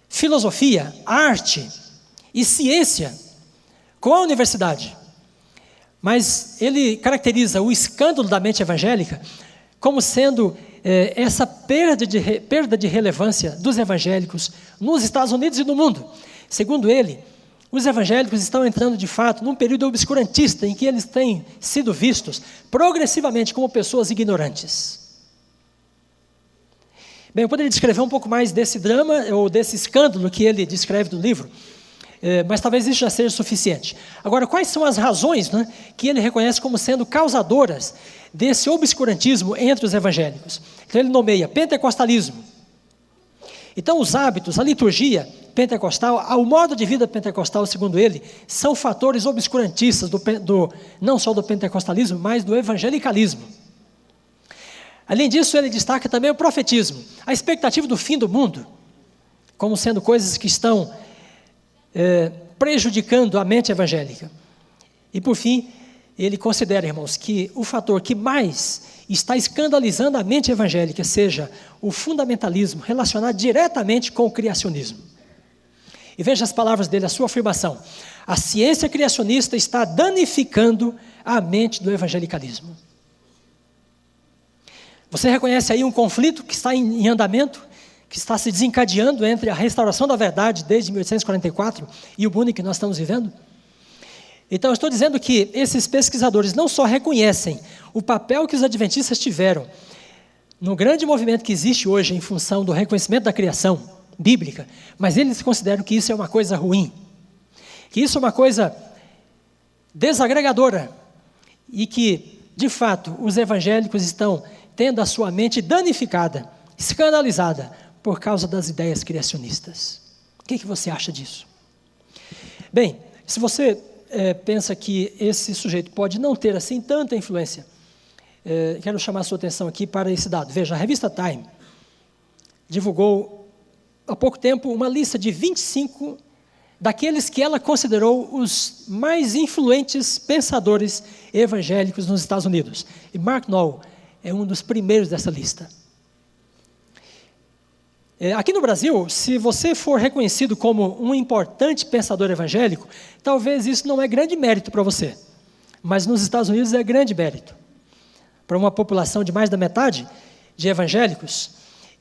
filosofia, arte e ciência com a universidade. Mas ele caracteriza o escândalo da mente evangélica como sendo essa perda de relevância dos evangélicos nos Estados Unidos e no mundo. Segundo ele, os evangélicos estão entrando de fato num período obscurantista em que eles têm sido vistos progressivamente como pessoas ignorantes. Bem, eu poderia descrever um pouco mais desse drama ou desse escândalo que ele descreve no livro, mas talvez isso já seja suficiente. Agora, quais são as razões que ele reconhece como sendo causadoras desse obscurantismo entre os evangélicos? Então ele nomeia pentecostalismo. Então os hábitos, a liturgia pentecostal, o modo de vida pentecostal, segundo ele, são fatores obscurantistas não só do pentecostalismo, mas do evangelicalismo. Além disso, ele destaca também o profetismo, a expectativa do fim do mundo, como sendo coisas que estão prejudicando a mente evangélica. E por fim, ele considera, irmãos, que o fator que mais está escandalizando a mente evangélica seja o fundamentalismo relacionado diretamente com o criacionismo. E veja as palavras dele, a sua afirmação: a ciência criacionista está danificando a mente do evangelicalismo. Você reconhece aí um conflito que está em andamento, que está se desencadeando entre a restauração da verdade desde 1844 e o mundo que nós estamos vivendo? Então, eu estou dizendo que esses pesquisadores não só reconhecem o papel que os adventistas tiveram no grande movimento que existe hoje em função do reconhecimento da criação bíblica, mas eles consideram que isso é uma coisa ruim, que isso é uma coisa desagregadora e que, de fato, os evangélicos estão tendo a sua mente danificada, escandalizada, por causa das ideias criacionistas. O que você acha disso? Bem, se você pensa que esse sujeito pode não ter assim tanta influência, quero chamar a sua atenção aqui para esse dado. Veja, a revista Time divulgou há pouco tempo uma lista de 25 daqueles que ela considerou os mais influentes pensadores evangélicos nos Estados Unidos. E Mark Noll é um dos primeiros dessa lista. Aqui no Brasil, se você for reconhecido como um importante pensador evangélico, talvez isso não é grande mérito para você. Mas nos Estados Unidos é grande mérito. Para uma população de mais da metade de evangélicos,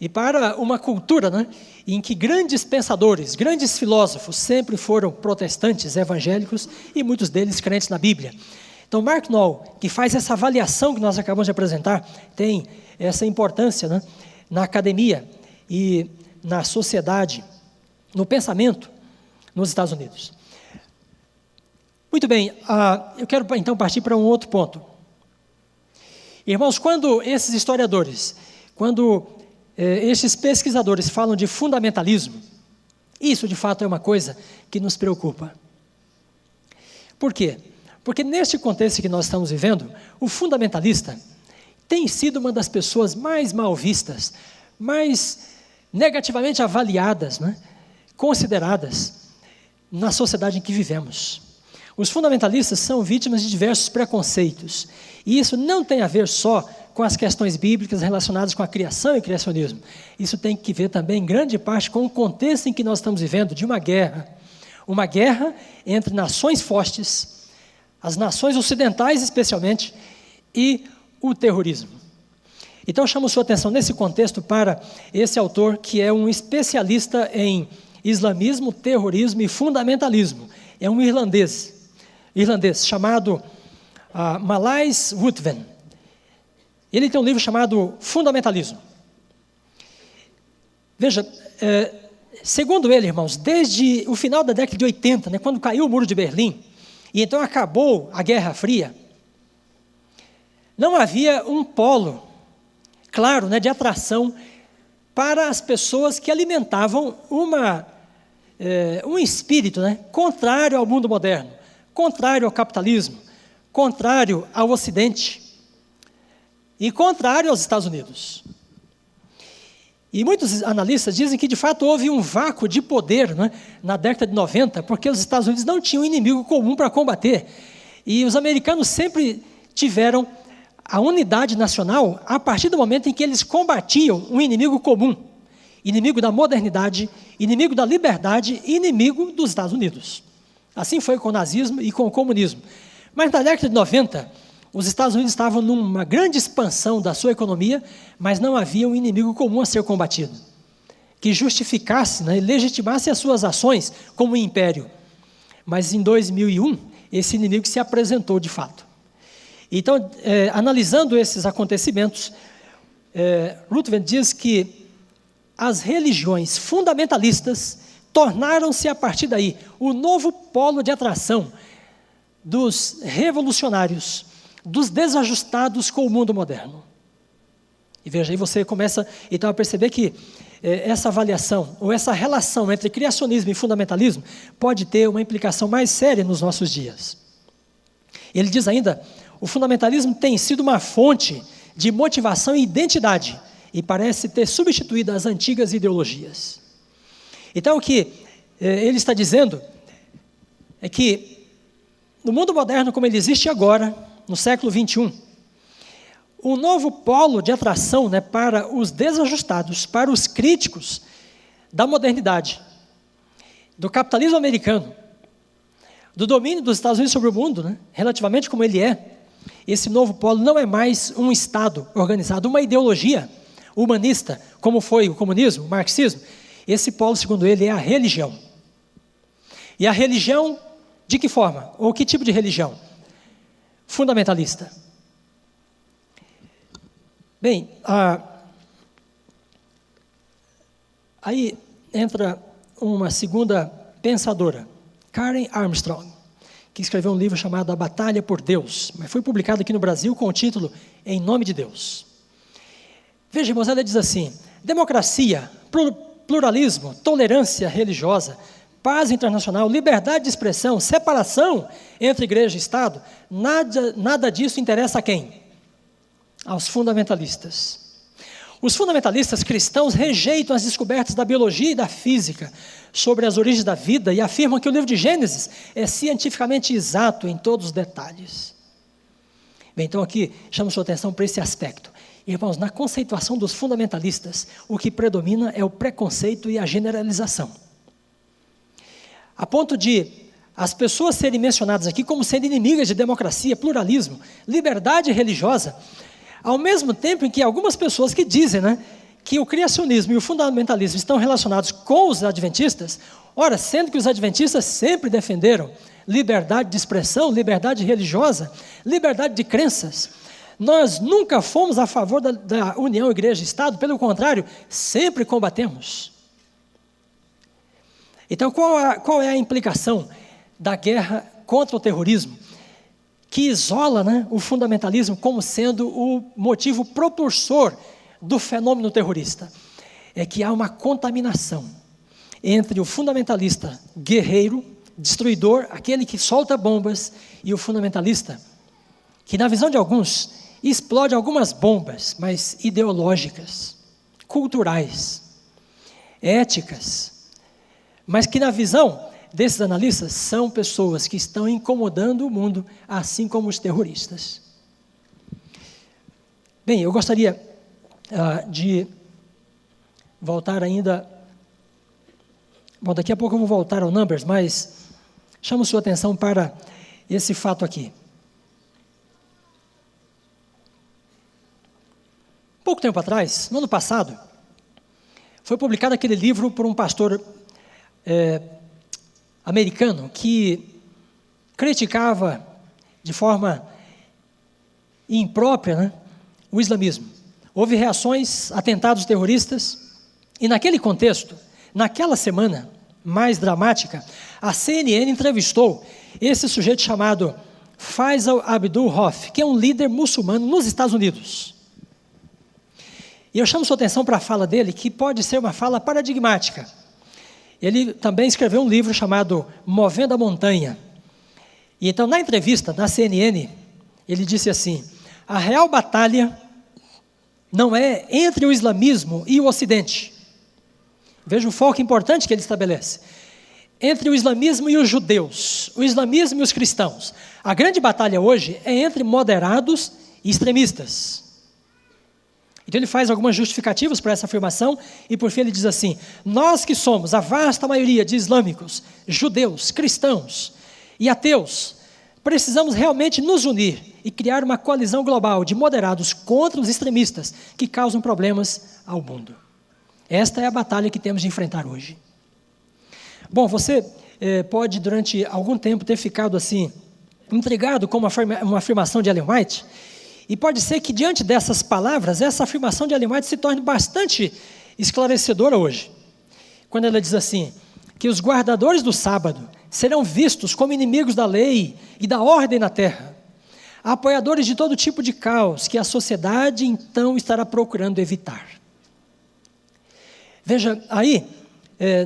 e para uma cultura, né, em que grandes pensadores, grandes filósofos sempre foram protestantes, evangélicos e muitos deles crentes na Bíblia. Então, Mark Noll, que faz essa avaliação que nós acabamos de apresentar, tem essa importância, né, na academia e na sociedade, no pensamento nos Estados Unidos. Muito bem, eu quero então partir para um outro ponto. Irmãos, quando esses historiadores, quando estes pesquisadores falam de fundamentalismo, isso de fato é uma coisa que nos preocupa. Por quê? Porque neste contexto que nós estamos vivendo, o fundamentalista tem sido uma das pessoas mais mal vistas, mais negativamente avaliadas, né, consideradas na sociedade em que vivemos. Os fundamentalistas são vítimas de diversos preconceitos, e isso não tem a ver só com as questões bíblicas relacionadas com a criação e criacionismo. Isso tem que ver também, em grande parte, com o contexto em que nós estamos vivendo, de uma guerra entre nações fortes, as nações ocidentais especialmente, e o terrorismo. Então, chamo sua atenção nesse contexto para esse autor, que é um especialista em islamismo, terrorismo e fundamentalismo. É um irlandês chamado Malais Ruthven. Ele tem um livro chamado Fundamentalismo. Veja, segundo ele, irmãos, desde o final da década de 80, né, quando caiu o Muro de Berlim, e então acabou a Guerra Fria, não havia um polo claro, né, de atração para as pessoas que alimentavam um espírito, né, contrário ao mundo moderno, contrário ao capitalismo, contrário ao Ocidente e contrário aos Estados Unidos. E muitos analistas dizem que, de fato, houve um vácuo de poder, né, na década de 90, porque os Estados Unidos não tinham um inimigo comum para combater. E os americanos sempre tiveram a unidade nacional a partir do momento em que eles combatiam um inimigo comum, inimigo da modernidade, inimigo da liberdade e inimigo dos Estados Unidos. Assim foi com o nazismo e com o comunismo. Mas na década de 90, os Estados Unidos estavam numa grande expansão da sua economia, mas não havia um inimigo comum a ser combatido, que justificasse, né, e legitimasse as suas ações como um império. Mas em 2001, esse inimigo se apresentou de fato. Então, analisando esses acontecimentos, Ruthven diz que as religiões fundamentalistas tornaram-se, a partir daí, o novo polo de atração dos revolucionários, dos desajustados com o mundo moderno. E veja, aí você começa então a perceber que essa avaliação, ou essa relação entre criacionismo e fundamentalismo, pode ter uma implicação mais séria nos nossos dias. Ele diz ainda: o fundamentalismo tem sido uma fonte de motivação e identidade, e parece ter substituído as antigas ideologias. Então, o que ele está dizendo é que, no mundo moderno como ele existe agora, no século XXI, um novo polo de atração, né, para os desajustados, para os críticos da modernidade, do capitalismo americano, do domínio dos Estados Unidos sobre o mundo, né, relativamente como ele é, esse novo polo não é mais um Estado organizado, uma ideologia humanista, como foi o comunismo, o marxismo. Esse polo, segundo ele, é a religião. E a religião, de que forma? Ou que tipo de religião? Fundamentalista. Bem, aí entra uma segunda pensadora, Karen Armstrong, que escreveu um livro chamado A Batalha por Deus, mas foi publicado aqui no Brasil com o título Em Nome de Deus. Veja, irmãos, ela diz assim: democracia, pluralismo, tolerância religiosa, paz internacional, liberdade de expressão, separação entre igreja e Estado, nada disso interessa a quem? Aos fundamentalistas. Os fundamentalistas cristãos rejeitam as descobertas da biologia e da física sobre as origens da vida e afirmam que o livro de Gênesis é cientificamente exato em todos os detalhes. Bem, então aqui chamo sua atenção para esse aspecto. Irmãos, na conceituação dos fundamentalistas, o que predomina é o preconceito e a generalização. A ponto de as pessoas serem mencionadas aqui como sendo inimigas de democracia, pluralismo, liberdade religiosa, ao mesmo tempo em que algumas pessoas que dizem, né, que o criacionismo e o fundamentalismo estão relacionados com os adventistas, ora, sendo que os adventistas sempre defenderam liberdade de expressão, liberdade religiosa, liberdade de crenças, nós nunca fomos a favor da união igreja-estado, pelo contrário, sempre combatemos. Então, qual é a implicação da guerra contra o terrorismo, que isola, né, o fundamentalismo como sendo o motivo propulsor do fenômeno terrorista? É que há uma contaminação entre o fundamentalista guerreiro, destruidor, aquele que solta bombas, e o fundamentalista, que na visão de alguns, explode algumas bombas, mas ideológicas, culturais, éticas, mas que na visão desses analistas são pessoas que estão incomodando o mundo, assim como os terroristas. Bem, eu gostaria de voltar ainda. Bom, daqui a pouco eu vou voltar ao Numbers, mas chamo sua atenção para esse fato aqui. Pouco tempo atrás, no ano passado, foi publicado aquele livro por um pastor americano que criticava de forma imprópria, né, o islamismo. Houve reações, atentados terroristas, e naquele contexto, naquela semana mais dramática, a CNN entrevistou esse sujeito chamado Faisal Abdul Rauf, que é um líder muçulmano nos Estados Unidos. E eu chamo sua atenção para a fala dele, que pode ser uma fala paradigmática. Ele também escreveu um livro chamado Movendo a Montanha. E então, na entrevista, na CNN, ele disse assim: a real batalha não é entre o islamismo e o Ocidente. Veja o foco importante que ele estabelece. Entre o islamismo e os judeus, o islamismo e os cristãos. A grande batalha hoje é entre moderados e extremistas. Então ele faz algumas justificativas para essa afirmação, e por fim ele diz assim: nós que somos a vasta maioria de islâmicos, judeus, cristãos e ateus, precisamos realmente nos unir e criar uma coalizão global de moderados contra os extremistas que causam problemas ao mundo. Esta é a batalha que temos de enfrentar hoje. Bom, você pode durante algum tempo ter ficado assim, intrigado com uma afirmação de Ellen White, e pode ser que diante dessas palavras, essa afirmação de Ellen White se torne bastante esclarecedora hoje. Quando ela diz assim, que os guardadores do sábado serão vistos como inimigos da lei e da ordem na terra, apoiadores de todo tipo de caos que a sociedade então estará procurando evitar. Veja, aí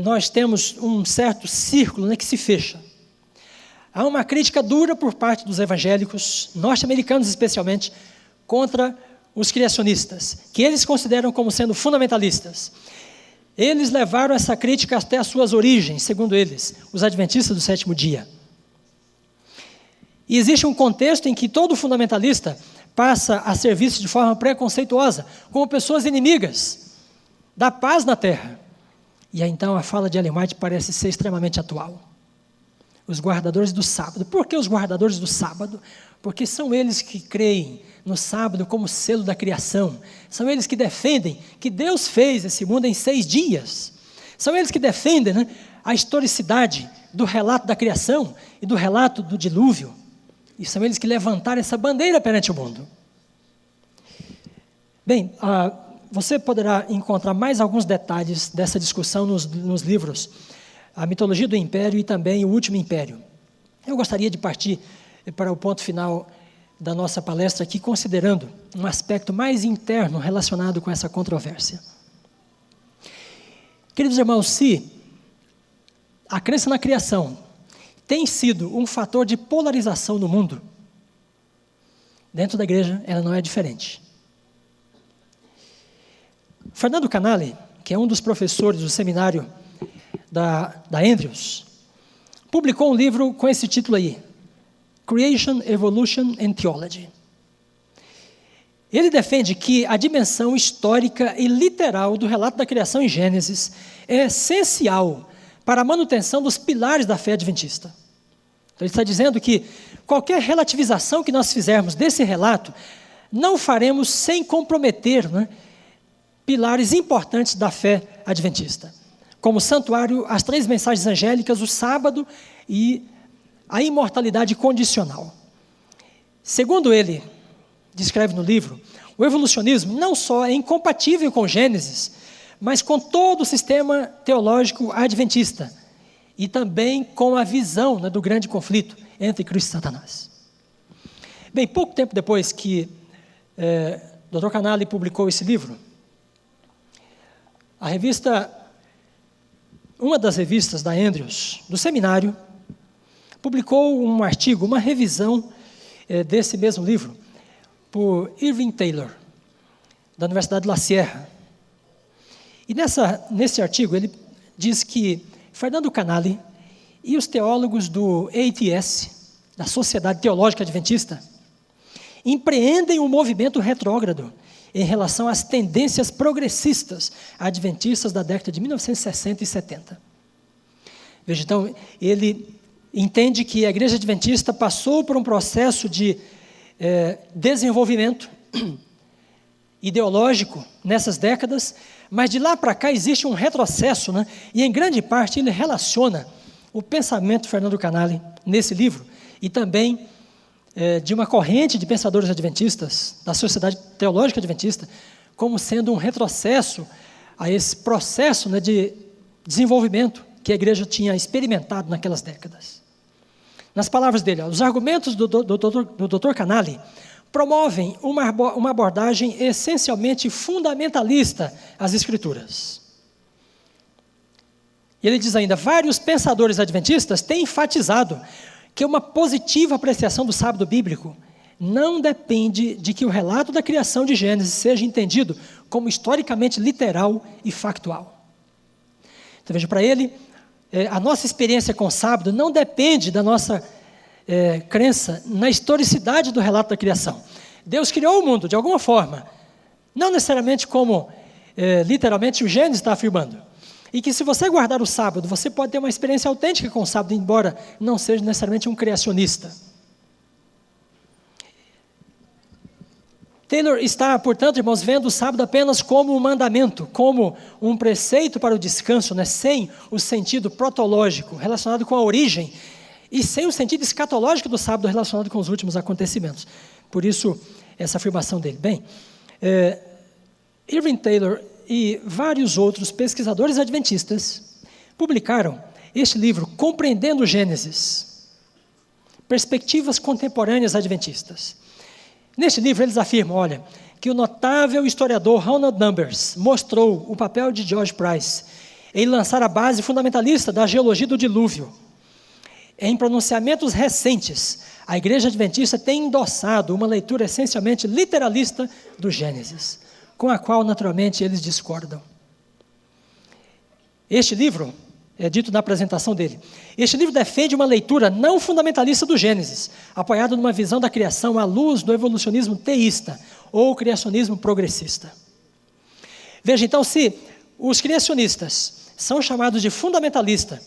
nós temos um certo círculo, né, que se fecha. Há uma crítica dura por parte dos evangélicos, norte-americanos especialmente, contra os criacionistas, que eles consideram como sendo fundamentalistas. Eles levaram essa crítica até as suas origens, segundo eles, os adventistas do sétimo dia. E existe um contexto em que todo fundamentalista passa a ser visto de forma preconceituosa, como pessoas inimigas da paz na terra. E aí, então a fala de Ellen White parece ser extremamente atual. Os guardadores do sábado. Por que os guardadores do sábado? Porque são eles que creem no sábado como selo da criação. São eles que defendem que Deus fez esse mundo em 6 dias. São eles que defendem, né, a historicidade do relato da criação e do relato do dilúvio. E são eles que levantaram essa bandeira perante o mundo. Bem, você poderá encontrar mais alguns detalhes dessa discussão nos livros A Mitologia do Império e também O Último Império. Eu gostaria de partir para o ponto final da nossa palestra aqui, considerando um aspecto mais interno relacionado com essa controvérsia. Queridos irmãos, se a crença na criação tem sido um fator de polarização no mundo, dentro da igreja ela não é diferente. Fernando Canale, que é um dos professores do seminário da Andrews, publicou um livro com esse título aí, Creation, Evolution and Theology. Ele defende que a dimensão histórica e literal do relato da criação em Gênesis é essencial para a manutenção dos pilares da fé adventista. Então ele está dizendo que qualquer relativização que nós fizermos desse relato, não faremos sem comprometer, né, pilares importantes da fé adventista, como o santuário, as 3 mensagens angélicas, o sábado e a imortalidade condicional. Segundo ele, descreve no livro, o evolucionismo não só é incompatível com Gênesis, mas com todo o sistema teológico adventista e também com a visão, né, do grande conflito entre Cristo e Satanás. Bem, pouco tempo depois que Dr. Canale publicou esse livro, uma das revistas da Andrews, do seminário, publicou um artigo, uma revisão desse mesmo livro, por Irving Taylor, da Universidade de La Sierra. E nesse artigo ele diz que Fernando Canale e os teólogos do ATS, da Sociedade Teológica Adventista, empreendem um movimento retrógrado em relação às tendências progressistas adventistas da década de 1960 e 70. Veja, então, ele entende que a Igreja Adventista passou por um processo de desenvolvimento ideológico nessas décadas, mas de lá para cá existe um retrocesso, né? E em grande parte ele relaciona o pensamento de Fernando Canale nesse livro e também de uma corrente de pensadores adventistas, da Sociedade Teológica Adventista, como sendo um retrocesso a esse processo, né, de desenvolvimento que a igreja tinha experimentado naquelas décadas. Nas palavras dele, os argumentos do Dr. Canale promovem uma abordagem essencialmente fundamentalista às Escrituras. E ele diz ainda, vários pensadores adventistas têm enfatizado que uma positiva apreciação do sábado bíblico não depende de que o relato da criação de Gênesis seja entendido como historicamente literal e factual. Então, veja, para ele, a nossa experiência com o sábado não depende da nossa crença na historicidade do relato da criação. Deus criou o mundo de alguma forma, não necessariamente como literalmente o Gênesis está afirmando. E que se você guardar o sábado, você pode ter uma experiência autêntica com o sábado, embora não seja necessariamente um criacionista. Taylor está, portanto, irmãos, vendo o sábado apenas como um mandamento, como um preceito para o descanso, né, sem o sentido protológico relacionado com a origem e sem o sentido escatológico do sábado relacionado com os últimos acontecimentos. Por isso, essa afirmação dele. Bem, Irving Taylor e vários outros pesquisadores adventistas publicaram este livro, Compreendendo Gênesis, Perspectivas Contemporâneas Adventistas. Neste livro eles afirmam, olha, que o notável historiador Ronald Numbers mostrou o papel de George Price em lançar a base fundamentalista da geologia do dilúvio. Em pronunciamentos recentes, a Igreja Adventista tem endossado uma leitura essencialmente literalista do Gênesis, com a qual, naturalmente, eles discordam. Este livro, é dito na apresentação dele, este livro defende uma leitura não fundamentalista do Gênesis, apoiado numa visão da criação à luz do evolucionismo teísta, ou criacionismo progressista. Veja, então, se os criacionistas são chamados de fundamentalista,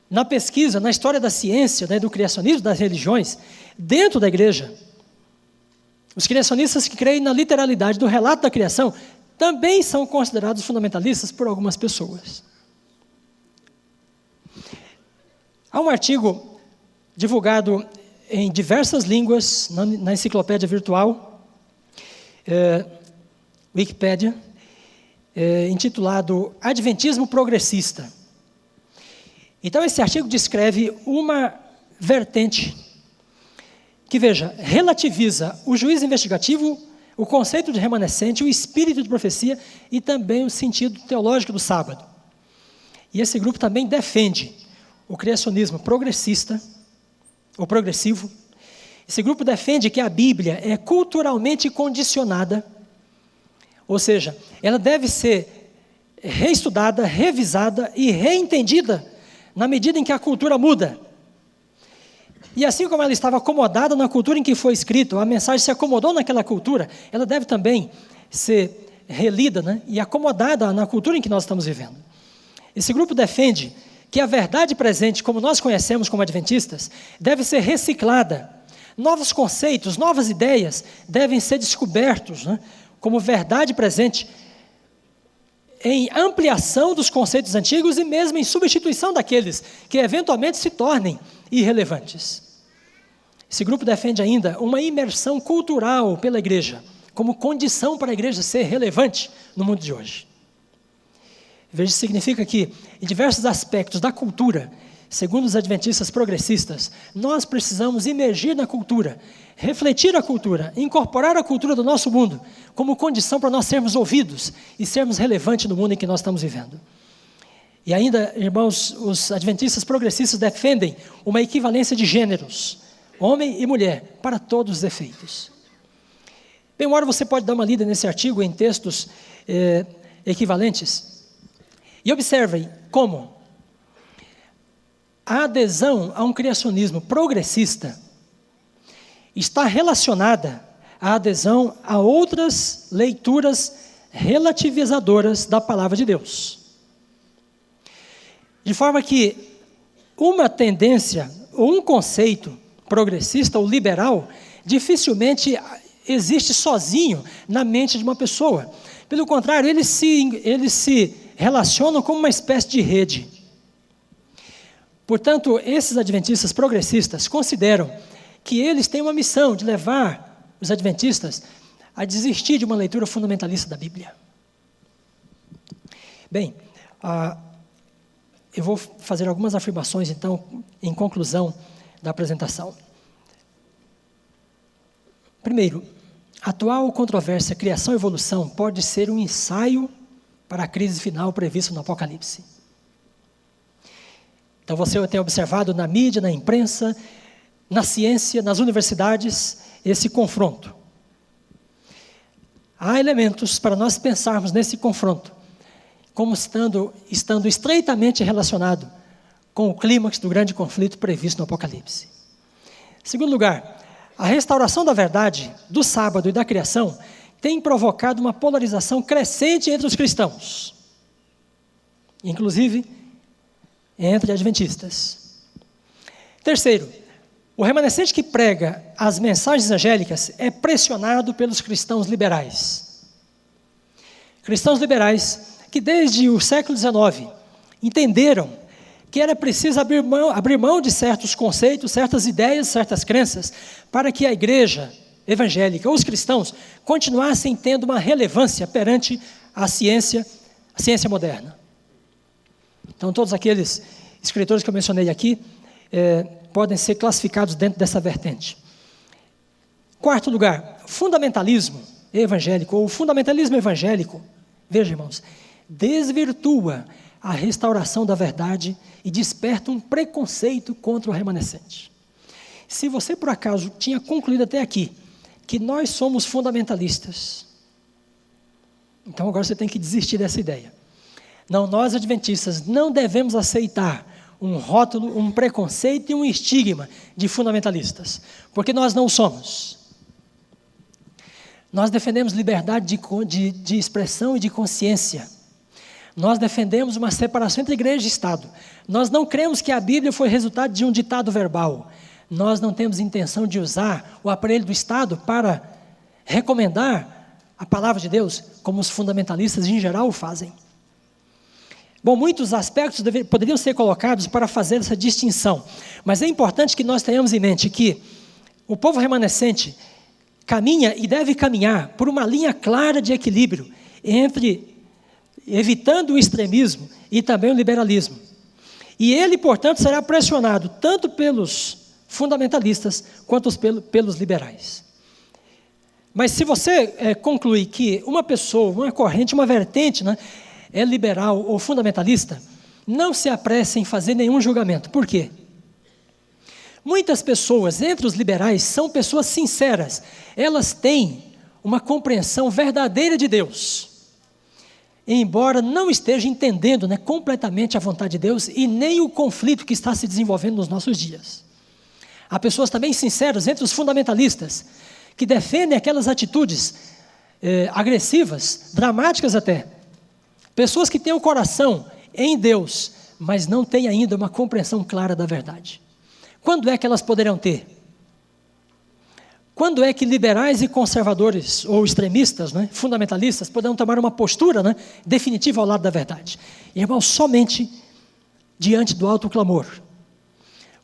na pesquisa, na história da ciência, né, do criacionismo das religiões, dentro da igreja, os criacionistas que creem na literalidade do relato da criação também são considerados fundamentalistas por algumas pessoas. Há um artigo divulgado em diversas línguas na enciclopédia virtual, Wikipédia, intitulado Adventismo Progressista. Então, esse artigo descreve uma vertente que, veja, relativiza o juízo investigativo, o conceito de remanescente, o espírito de profecia e também o sentido teológico do sábado. E esse grupo também defende o criacionismo progressista, ou progressivo. Esse grupo defende que a Bíblia é culturalmente condicionada, ou seja, ela deve ser reestudada, revisada e reentendida na medida em que a cultura muda. E assim como ela estava acomodada na cultura em que foi escrito, a mensagem se acomodou naquela cultura, ela deve também ser relida, né, e acomodada na cultura em que nós estamos vivendo. Esse grupo defende que a verdade presente, como nós conhecemos como adventistas, deve ser reciclada. Novos conceitos, novas ideias devem ser descobertos, né, como verdade presente em ampliação dos conceitos antigos e mesmo em substituição daqueles que eventualmente se tornem irrelevantes. Esse grupo defende ainda uma imersão cultural pela igreja, como condição para a igreja ser relevante no mundo de hoje. Veja, significa que, em diversos aspectos da cultura, segundo os adventistas progressistas, nós precisamos imergir na cultura, refletir a cultura, incorporar a cultura do nosso mundo, como condição para nós sermos ouvidos e sermos relevantes no mundo em que nós estamos vivendo. E ainda, irmãos, os adventistas progressistas defendem uma equivalência de gêneros, homem e mulher, para todos os efeitos. Bem, uma hora você pode dar uma lida nesse artigo em textos equivalentes. E observem como a adesão a um criacionismo progressista está relacionada à adesão a outras leituras relativizadoras da palavra de Deus. De forma que uma tendência ou um conceito progressista ou liberal dificilmente existe sozinho na mente de uma pessoa. Pelo contrário, eles se relacionam como uma espécie de rede. Portanto, esses adventistas progressistas consideram que eles têm uma missão de levar os adventistas a desistir de uma leitura fundamentalista da Bíblia. Bem, eu vou fazer algumas afirmações, então, em conclusão da apresentação. Primeiro, a atual controvérsia criação e evolução pode ser um ensaio para a crise final prevista no Apocalipse. Então você tem observado na mídia, na imprensa, na ciência, nas universidades, esse confronto. Há elementos para nós pensarmos nesse confronto, como estando estreitamente relacionado com o clímax do grande conflito previsto no Apocalipse. Em segundo lugar, a restauração da verdade, do sábado e da criação tem provocado uma polarização crescente entre os cristãos, inclusive entre adventistas. Terceiro, o remanescente que prega as mensagens angélicas é pressionado pelos cristãos liberais. Cristãos liberais que desde o século XIX entenderam que era preciso abrir mão de certos conceitos, certas ideias, certas crenças, para que a igreja evangélica, os cristãos, continuassem tendo uma relevância perante a ciência moderna. Então, todos aqueles escritores que eu mencionei aqui podem ser classificados dentro dessa vertente. Quarto lugar, fundamentalismo evangélico, ou fundamentalismo evangélico, veja, irmãos, desvirtua a restauração da verdade e desperta um preconceito contra o remanescente. Se você, por acaso, tinha concluído até aqui que nós somos fundamentalistas, então agora você tem que desistir dessa ideia. Não, nós adventistas não devemos aceitar um rótulo, um preconceito e um estigma de fundamentalistas, porque nós não somos. Nós defendemos liberdade de expressão e de consciência. Nós defendemos uma separação entre igreja e Estado. Nós não cremos que a Bíblia foi resultado de um ditado verbal. Nós não temos intenção de usar o aparelho do Estado para recomendar a palavra de Deus, como os fundamentalistas em geral o fazem. Bom, muitos aspectos poderiam ser colocados para fazer essa distinção, mas é importante que nós tenhamos em mente que o povo remanescente caminha e deve caminhar por uma linha clara de equilíbrio entre evitando o extremismo e também o liberalismo. E ele, portanto, será pressionado tanto pelos fundamentalistas quanto pelos liberais. Mas se você concluir que uma pessoa, uma corrente, uma vertente, né, é liberal ou fundamentalista, não se apresse em fazer nenhum julgamento. Por quê? Muitas pessoas entre os liberais são pessoas sinceras. Elas têm uma compreensão verdadeira de Deus, embora não esteja entendendo, né, completamente a vontade de Deus e nem o conflito que está se desenvolvendo nos nossos dias. Há pessoas também sinceras entre os fundamentalistas, que defendem aquelas atitudes agressivas, dramáticas até. Pessoas que têm o coração em Deus, mas não têm ainda uma compreensão clara da verdade. Quando é que elas poderão ter? Quando é que liberais e conservadores, ou extremistas, né, fundamentalistas, poderão tomar uma postura, né, definitiva ao lado da verdade? Irmãos, somente diante do alto clamor.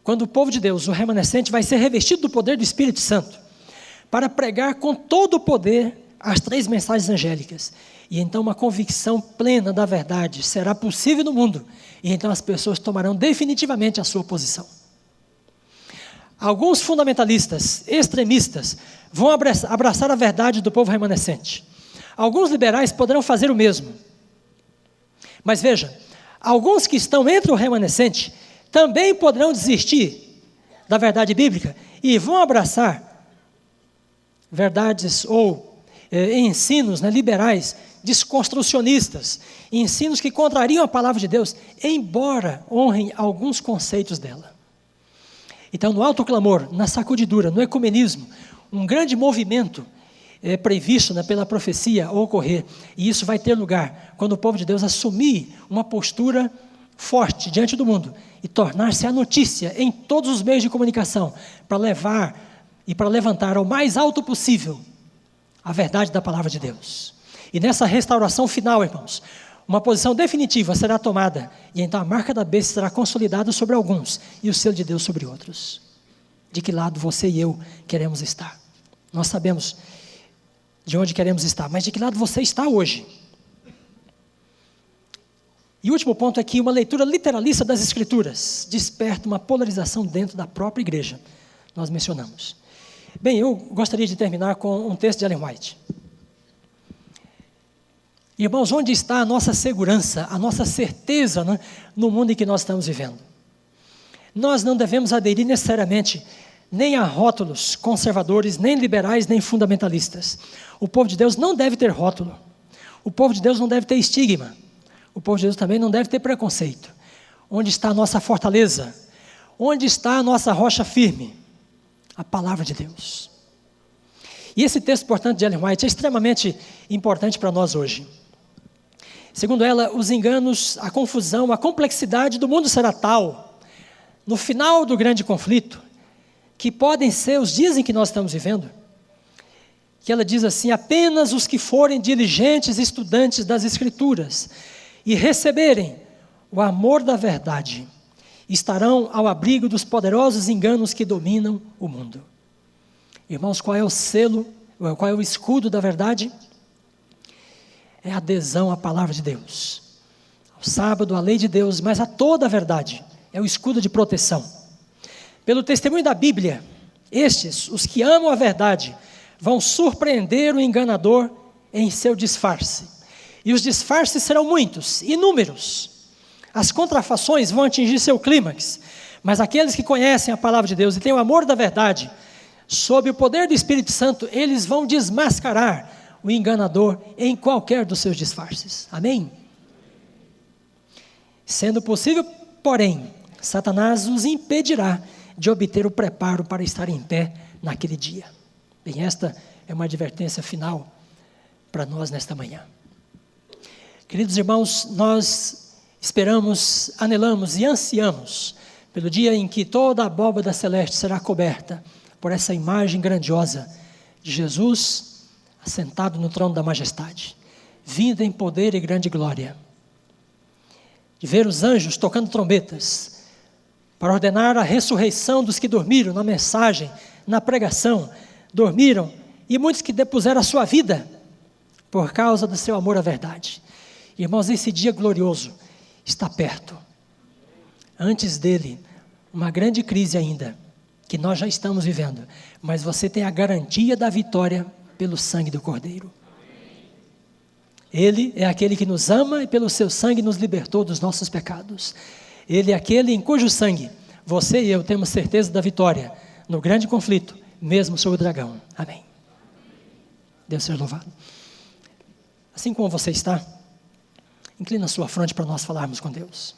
Quando o povo de Deus, o remanescente, vai ser revestido do poder do Espírito Santo, para pregar com todo o poder as 3 mensagens angélicas. E então uma convicção plena da verdade será possível no mundo. E então as pessoas tomarão definitivamente a sua posição. Alguns fundamentalistas, extremistas, vão abraçar a verdade do povo remanescente. Alguns liberais poderão fazer o mesmo. Mas veja, alguns que estão entre o remanescente também poderão desistir da verdade bíblica e vão abraçar verdades ou ensinos, né, liberais, desconstrucionistas, ensinos que contrariam a palavra de Deus, embora honrem alguns conceitos dela. Então, no alto clamor, na sacudidura, no ecumenismo, um grande movimento previsto, né, pela profecia ocorrer, e isso vai ter lugar quando o povo de Deus assumir uma postura forte diante do mundo e tornar-se a notícia em todos os meios de comunicação para levar e para levantar ao mais alto possível a verdade da palavra de Deus. E nessa restauração final, irmãos, uma posição definitiva será tomada, e então a marca da besta será consolidada sobre alguns, e o selo de Deus sobre outros. De que lado você e eu queremos estar? Nós sabemos de onde queremos estar, mas de que lado você está hoje? E o último ponto é que uma leitura literalista das Escrituras desperta uma polarização dentro da própria igreja. Nós mencionamos. Bem, eu gostaria de terminar com um texto de Ellen White. Irmãos, onde está a nossa segurança, a nossa certeza, né, no mundo em que nós estamos vivendo? Nós não devemos aderir necessariamente nem a rótulos conservadores, nem liberais, nem fundamentalistas. O povo de Deus não deve ter rótulo. O povo de Deus não deve ter estigma. O povo de Deus também não deve ter preconceito. Onde está a nossa fortaleza? Onde está a nossa rocha firme? A palavra de Deus. E esse texto, portanto, de Ellen White é extremamente importante para nós hoje. Segundo ela, os enganos, a confusão, a complexidade do mundo será tal, no final do grande conflito, que podem ser os dias em que nós estamos vivendo, que ela diz assim: apenas os que forem diligentes estudantes das Escrituras e receberem o amor da verdade, estarão ao abrigo dos poderosos enganos que dominam o mundo. Irmãos, qual é o selo, qual é o escudo da verdade? É a adesão à palavra de Deus, ao sábado, à lei de Deus, mas a toda a verdade. É o escudo de proteção. Pelo testemunho da Bíblia, estes, os que amam a verdade, vão surpreender o enganador em seu disfarce. E os disfarces serão muitos, inúmeros. As contrafações vão atingir seu clímax, mas aqueles que conhecem a palavra de Deus e têm o amor da verdade, sob o poder do Espírito Santo, eles vão desmascarar o enganador em qualquer dos seus disfarces. Amém? Sendo possível, porém, Satanás os impedirá de obter o preparo para estar em pé naquele dia. Bem, esta é uma advertência final para nós nesta manhã. Queridos irmãos, nós esperamos, anelamos e ansiamos pelo dia em que toda a abóbada celeste será coberta por essa imagem grandiosa de Jesus assentado no trono da majestade, vindo em poder e grande glória, de ver os anjos tocando trombetas, para ordenar a ressurreição dos que dormiram na mensagem, na pregação, dormiram, e muitos que depuseram a sua vida, por causa do seu amor à verdade. Irmãos, esse dia glorioso está perto. Antes dele, uma grande crise ainda, que nós já estamos vivendo, mas você tem a garantia da vitória pelo sangue do Cordeiro. Ele é aquele que nos ama e pelo seu sangue nos libertou dos nossos pecados. Ele é aquele em cujo sangue você e eu temos certeza da vitória no grande conflito, mesmo sobre o dragão. Amém. Deus seja louvado. Assim como você está, inclina a sua fronte para nós falarmos com Deus.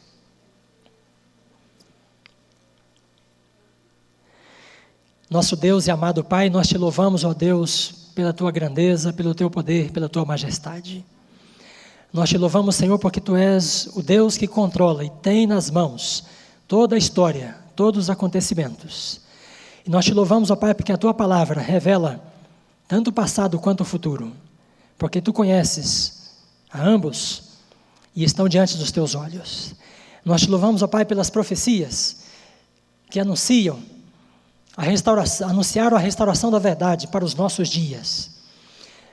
Nosso Deus e amado Pai, nós te louvamos, ó Deus, pela tua grandeza, pelo teu poder, pela tua majestade. Nós te louvamos, Senhor, porque tu és o Deus que controla e tem nas mãos toda a história, todos os acontecimentos. E nós te louvamos, ó Pai, porque a Tua palavra revela tanto o passado quanto o futuro, porque Tu conheces a ambos e estão diante dos Teus olhos. Nós te louvamos, ó Pai, pelas profecias que anunciaram a restauração da verdade para os nossos dias.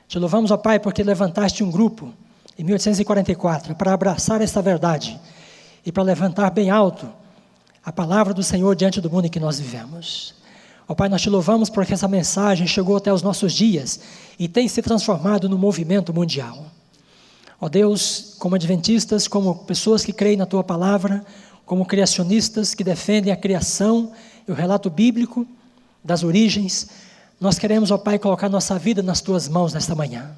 Te louvamos, ó Pai, porque levantaste um grupo em 1844 para abraçar esta verdade e para levantar bem alto a palavra do Senhor diante do mundo em que nós vivemos. Ó Pai, nós te louvamos porque essa mensagem chegou até os nossos dias e tem se transformado no movimento mundial. Ó Deus, como adventistas, como pessoas que creem na Tua palavra, como criacionistas que defendem a criação e o relato bíblico das origens, nós queremos, ó Pai, colocar nossa vida nas Tuas mãos nesta manhã.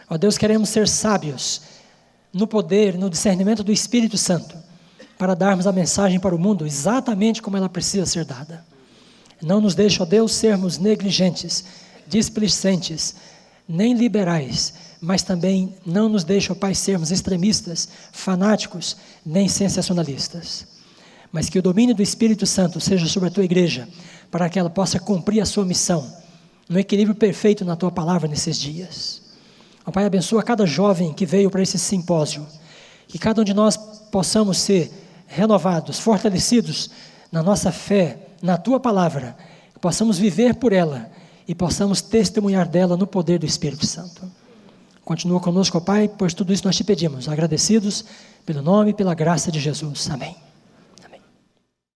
Ó Deus, queremos ser sábios no poder, no discernimento do Espírito Santo, para darmos a mensagem para o mundo exatamente como ela precisa ser dada. Não nos deixe, ó Deus, sermos negligentes, displicentes, nem liberais, mas também não nos deixe, ó Pai, sermos extremistas, fanáticos, nem sensacionalistas. Mas que o domínio do Espírito Santo seja sobre a Tua igreja, para que ela possa cumprir a sua missão, no equilíbrio perfeito na Tua palavra nesses dias. Ó Pai, abençoa cada jovem que veio para esse simpósio, que cada um de nós possamos ser renovados, fortalecidos na nossa fé, na Tua palavra, que possamos viver por ela e possamos testemunhar dela no poder do Espírito Santo. Continua conosco, ó Pai, pois tudo isso nós te pedimos, agradecidos pelo nome e pela graça de Jesus. Amém.